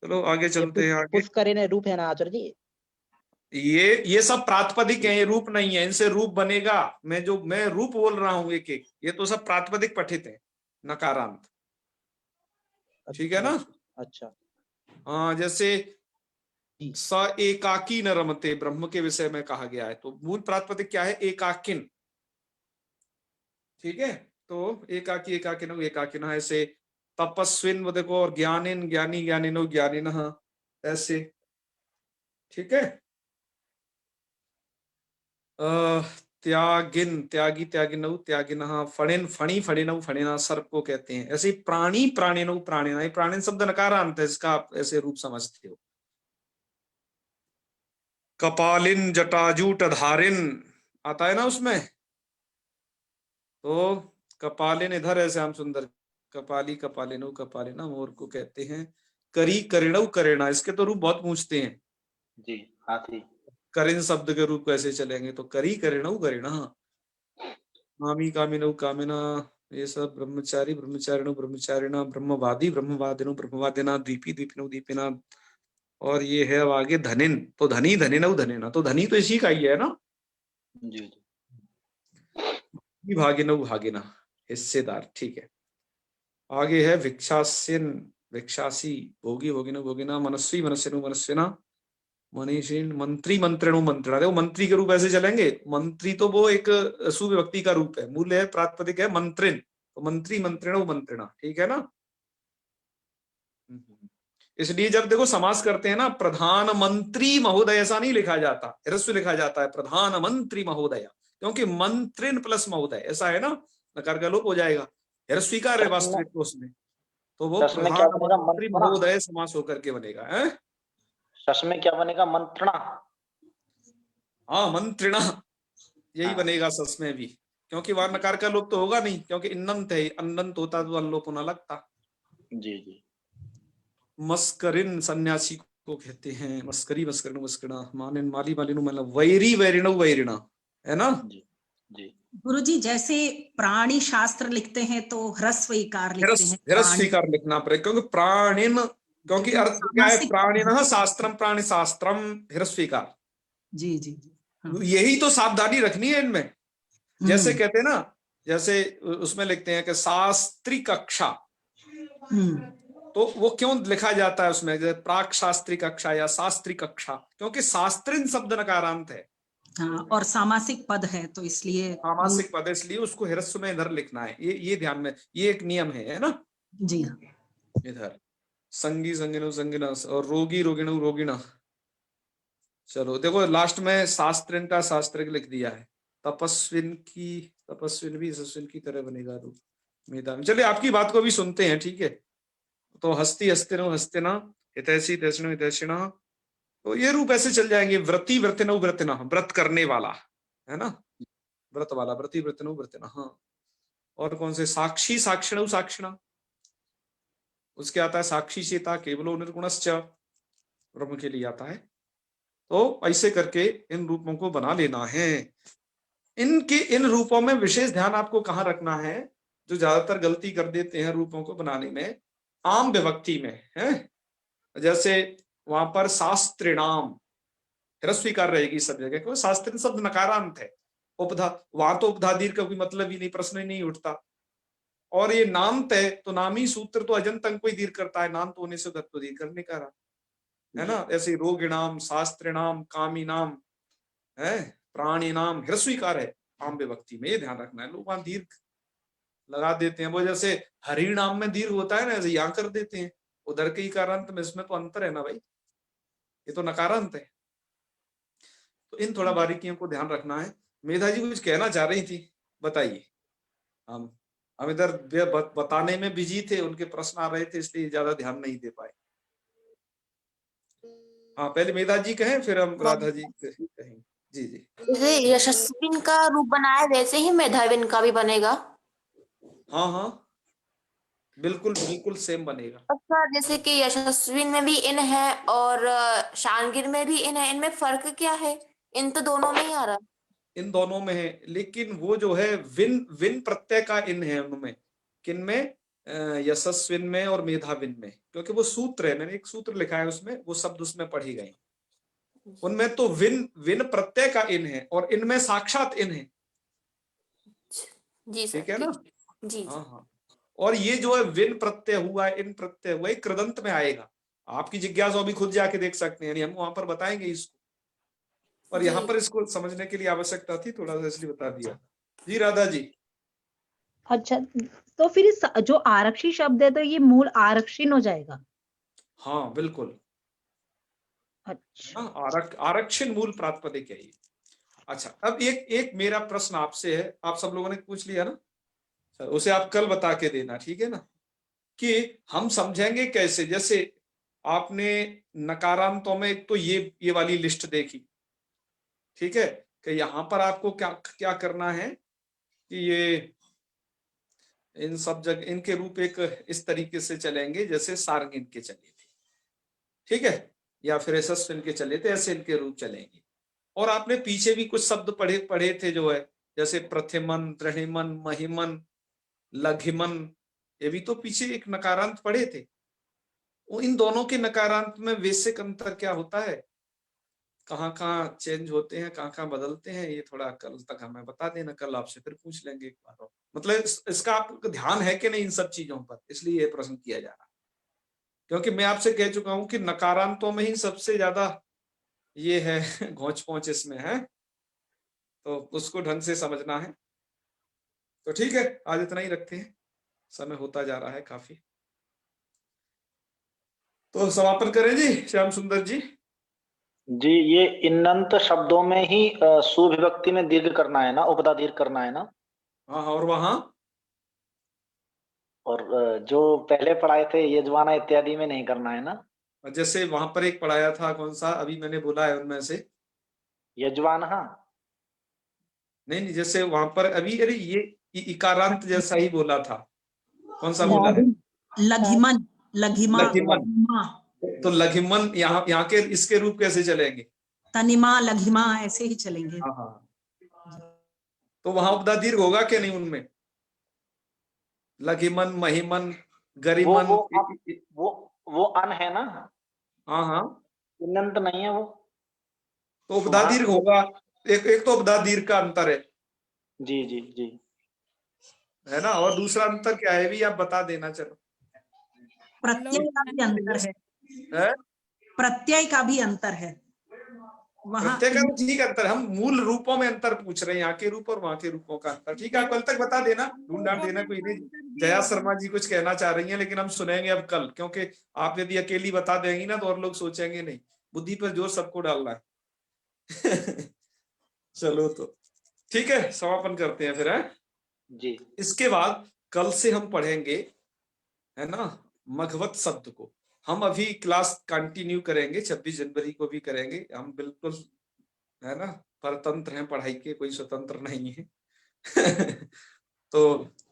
चलो आगे चलते हैं आगे।
पुष्करेण रूप है ना आचार्य जी?
ये सब प्रातिपदिक है, ये रूप नहीं है। इनसे रूप बनेगा, मैं रूप बोल रहा हूं एक एक, ये तो सब प्रातिपदिक पठित है, नकारांत, ठीक है ना।
अच्छा।
हाँ, जैसे स एकाकी न रमते, ब्रह्म के विषय में कहा गया है, तो मूल प्रातिपदिक क्या है, एकाकिन, ठीक है। तो एकाकी, एकाकिनो, एकाकिनः, ऐसे तपस्विन वो देखो, और ज्ञानिन, ज्ञानी, ज्ञानिनो, ज्ञानिनः, ऐसे, ठीक है। त्यागिन, त्यागी, त्यागिनौ, त्यागिनः, फणिन, फणी, फणिनौ, फणिना, सर्प को कहते हैं। ऐसे प्राणी, प्राणिनौ, प्राणिना, ये प्राणिन शब्द नकारांत है, इसका आप ऐसे रूप समझते हो। कपालिन, जटाजूट, धारिन, आता है ना उसमें, तो कपालिन इधर है, श्याम सुंदर, कपाली, कपालिनो, कपालिना, मोर को कहते हैं। करी, करिणौ, करिणा, इसके तो रूप बहुत पूछते हैं।
जी। हाथी।
करिन शब्द के रूप कैसे चलेंगे, तो करी, करिणौ, करिणा। कामी, कामिनौ, कामिना, ये सब ब्रह्मचारी, ब्रह्मचारिणो, ब्रह्मचारिणा, ब्रह्मवादी, ब्रह्मवादिनो, ब्रह्मवादिना, दीपी, दीपिनो, दीपिना। और ये है अब आगे धनिन, तो धनी, धनिनौ, धनिना, तो धनी तो इसी का ही है ना।
जी।
भागिनौ, भागिना, हिस्सेदार, ठीक है। आगे है भिक्षासिन, भिक्षासी, भोगी, भोगिनो, भोगिना, मनस्वी, मनस्विनो, मनस्विना। मनीषीण मंत्री मंत्रिणु मंत्रिणा, देखो मंत्री के रूप ऐसे चलेंगे, मंत्री तो वो एक सुविभक्ति का रूप है, मूल्य है प्रातिपदिक है मंत्रिन, तो मंत्री मंत्रिणु मंत्रिणा, ठीक है ना। इसलिए जब देखो समास करते हैं ना, प्रधानमंत्री महोदय ऐसा नहीं लिखा जाता, ह्रस्व लिखा जाता है प्रधानमंत्री महोदय, क्योंकि मंत्रिन प्लस महोदय ऐसा है ना, नकार का लोप हो जाएगा, ह्रस्वीकार है वास्तविक तो उसमें, तो वो
सस में क्या बनेगा?
प्रधानमंत्री
मंत्रणा।
महोदय समास होकर के बनेगा है।
सस में क्या बनेगा? मंत्रणा।
हाँ मंत्रिणा यही
हाँ।
बनेगा सस में भी, क्योंकि वहां नकार का लोप तो होगा नहीं, क्योंकि इन्नंत है, अनंत होता तो अल्लोप न लगता।
जी जी।
मस्करिन सन्यासी को कहते हैं, मस्करी मस्करिन मस्करिणा, मानिन माली मालिनु मतलब वैरी वैरिणु वैरिणा, है ना।
जी जी।
गुरुजी जैसे प्राणी शास्त्र लिखते हैं तो ह्रस्व इकार लिखते हैं,
ह्रस्वीकार लिखना पड़ेगा, क्योंकि प्राणिन, क्योंकि अर्थ क्या है,
सामासिक
प्राणिनः शास्त्रम प्राणि शास्त्रम ह्रस्वीकार,
जी जी हाँ।
यही तो सावधानी रखनी है इनमें। जैसे कहते हैं ना, जैसे उसमें लिखते हैं कि शास्त्री कक्षा, तो वो क्यों लिखा जाता है उसमें, जैसे प्राक शास्त्री कक्षा या शास्त्री कक्षा, क्योंकि शास्त्रिन शब्द नकारांत है,
हाँ, और सामासिक पद है तो इसलिए
सामासिक पद है, इसलिए उसको ह्रस्व में इधर लिखना है, ये ध्यान में, ये एक नियम है ना।
जी हाँ।
इधर संगी संगिनो संगिना और रोगी रोगिणु रोगिणा। चलो देखो लास्ट में शास्त्रिन का शास्त्रिक लिख दिया है, तपस्विन की, तपस्विन भी यशस्विन की तरह बनेगा रूप मेधा में। चलिए आपकी बात को भी सुनते हैं, ठीक है। तो हस्ती हस्तिनो हस्तिना, हितैषी तैषिणो हितैषिणा, तो ये रूप ऐसे चल जाएंगे, व्रती व्रतिनो व्रतिना, व्रत करने वाला है ना, व्रत वाला, व्रती व्रतिनो व्रतिना। हाँ, और कौन से, साक्षी साक्षिणो साक्षिणा, उसके आता है साक्षी चेता केवलो निर्गुणश्च, ब्रह्म के लिए आता है। तो ऐसे करके इन रूपों को बना लेना है। इनके इन रूपों में विशेष ध्यान आपको कहाँ रखना है, जो ज्यादातर गलती कर देते हैं रूपों को बनाने में, आम विभक्ति में है। जैसे वहां पर शास्त्रिणाम ह्रस्वीकार रहेगी सब जगह, क्योंकि शास्त्र शब्द नकारांत है, उपधा, वहां तो उपधा दीर्घ का कोई मतलब ही नहीं, प्रश्न ही नहीं उठता। और ये नाम तय, तो नामी सूत्र तो अजंत अंग को ही दीर्घ करता है, नाम तो होने से तो दीर्घ करने का रहा है ना। ऐसे रोगिणाम, शास्त्रिणाम, कामी नाम है, प्राणी नाम ह्रस्वीकार है आम विभक्ति में, ये ध्यान रखना है। लोग वहां दीर्घ लगा देते हैं, वो जैसे हरि नाम में दीर्घ होता है ना, ऐसे यहाँ कर देते हैं, उधर के इकारांत में इसमें तो अंतर है ना भाई, ये तो नकारांत है। तो इन थोड़ा बारीकियों को ध्यान रखना है। मेधा जी कुछ कहना चाह रही थी, बताइए। हम इधर बताने में बिजी थे, उनके प्रश्न आ रहे थे, इसलिए ज्यादा ध्यान नहीं दे पाए। हाँ, पहले मेधा जी कहें, फिर हम राधा जी कहेंगे। जी जी।
जैसे यशस्विन का रूप बनाया वैसे ही मेधाविन का भी बनेगा।
हाँ हाँ बिल्कुल बिल्कुल सेम बनेगा।
अच्छा, जैसे कि यशस्विन में भी इन है और शानगिर में भी इन है, इनमें फर्क क्या है? इन तो दोनों में ही आ रहा।
इन दोनों में है, लेकिन वो जो है विन विन प्रत्यय का इन है उनमें, किन में, यशस्विन में और मेधाविन में, क्योंकि वो सूत्र है, मैंने एक सूत्र लिखा है उसमें, वो शब्द उसमें पढ़े गए। उनमें तो विन विन प्रत्यय का इन है और इनमें साक्षात इन है।
जी सर,
ठीक है ना।
जी
हाँ हाँ। और ये जो है विन प्रत्यय हुआ है, इन प्रत्यय हुआ है, कृदंत में आएगा। आपकी जिज्ञासा भी खुद जाके देख सकते हैं, हम वहां पर बताएंगे इसको, पर यहाँ पर इसको समझने के लिए आवश्यकता थी थोड़ा सा, इसलिए बता दिया। जी राधा जी।
अच्छा, तो फिर जो आरक्षी शब्द है तो ये मूल आरक्षीण हो जाएगा।
हाँ बिल्कुल।
अच्छा।
आरक्षण मूल प्रातिपदिक है ये। अच्छा, अब एक मेरा प्रश्न आपसे है, आप सब लोगों ने पूछ लिया ना, उसे आप कल बता के देना, ठीक है ना। कि हम समझेंगे कैसे, जैसे आपने नकारांतों में एक तो ये वाली लिस्ट देखी, ठीक है, कि यहां पर आपको क्या क्या करना है कि ये इन सब जगह इनके रूप एक इस तरीके से चलेंगे जैसे सारंग इनके चले थे, ठीक है, या फिर यशस्व इनके चले थे, ऐसे इनके रूप चलेंगे। और आपने पीछे भी कुछ शब्द पढ़े थे जो है, जैसे प्रथिमन, दृढ़िमन, महिमन, लघिमन, ये भी तो पीछे एक नकारांत पढ़े थे। वो इन दोनों के नकारांत में बेसिक अंतर क्या होता है, कहाँ कहाँ चेंज होते हैं, कहाँ कहाँ बदलते हैं, ये थोड़ा कल तक हमें बता देना, कल आपसे फिर पूछ लेंगे एक बार। मतलब इसका आपको ध्यान है कि नहीं इन सब चीजों पर, इसलिए ये प्रश्न किया जा रहा है। क्योंकि मैं आपसे कह चुका हूं कि नकारांतों में ही सबसे ज्यादा ये है घोंच पहुंच इसमें है, तो उसको ढंग से समझना है। तो ठीक है, आज इतना ही रखते हैं, समय होता जा रहा है काफी। तो समापन करें जी श्याम सुंदर जी।
जी, ये इन्नंत शब्दों में ही सुविभक्ति में दीर्घ करना है ना, उपदा दीर्घ करना है ना।
हाँ, और वहां
और जो पहले पढ़ाए थे यजमाना इत्यादि में नहीं करना है ना।
जैसे वहां पर एक पढ़ाया था, कौन सा अभी मैंने बोला है उनमें से?
यजमान, हाँ।
नहीं नहीं, जैसे वहां पर अभी, अरे ये इकारांत जैसा ही बोला था, कौन सा बोला है?
लघिमन, लघिमा,
लघिमन।
तनिमा,
तो लघिमन यहाँ के इसके रूप कैसे चलेंगे?
तनिमा, लघिमा ऐसे ही चलेंगे।
हाँ हाँ, तो वहां उपदा दीर्घ होगा क्या नहीं उनमें? लघिमन, महिमन, गरिमन।
वो अन है ना।
हाँ हाँ,
इन्नंत नहीं है वो।
तो उपदा दीर्घ होगा। एक तो उपदा दीर्घ का अंतर है।
जी जी जी,
है ना, और दूसरा अंतर क्या है भी आप बता देना। चलो,
प्रत्यय का भी अंतर है,
है
प्रत्यय का भी अंतर है वहां।
प्रत्यय का ठीक अंतर, हम मूल रूपों में अंतर पूछ रहे हैं, यहाँ के रूप और वहां के रूपों का अंतर। ठीक है, आप कल तक बता देना, ढूंढ डांट देना, कोई नहीं। जया शर्मा जी कुछ कहना चाह रही हैं, लेकिन हम सुनेंगे अब कल, क्योंकि आप यदि अकेली बता देंगी ना तो और लोग सोचेंगे नहीं, बुद्धि पर जोर सबको डालना है। चलो तो ठीक है, समापन करते हैं फिर, है
जी।
इसके बाद कल से हम पढ़ेंगे, है ना, मघवत शब्द को। हम अभी क्लास कंटिन्यू करेंगे, 26 जनवरी को भी करेंगे। हम बिल्कुल, है ना, परतंत्र हैं पढ़ाई के, कोई स्वतंत्र नहीं है। तो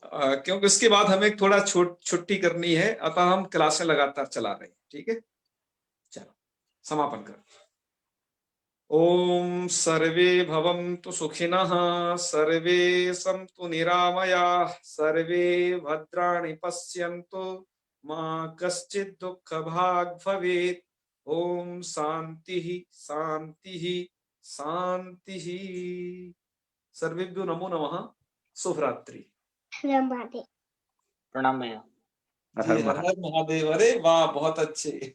क्योंकि उसके बाद हमें थोड़ा छुट्टी करनी है, अतः हम क्लासें लगातार चला रहे हैं। ठीक है, चलो समापन कर। ओम सर्वे भवन्तु सुखिनः, सर्वे सन्तु निरामयाः, सर्वे भद्राणि पश्यन्तु, मा कश्चित् दुःखभाग् भवेत्। ओम शांतिः शांतिः शांतिः। सर्वेभ्यो नमो नमः। शुभ रात्रि।
प्रणाम भैया।
हर हर महादेव। अरे वाह, बहुत अच्छे।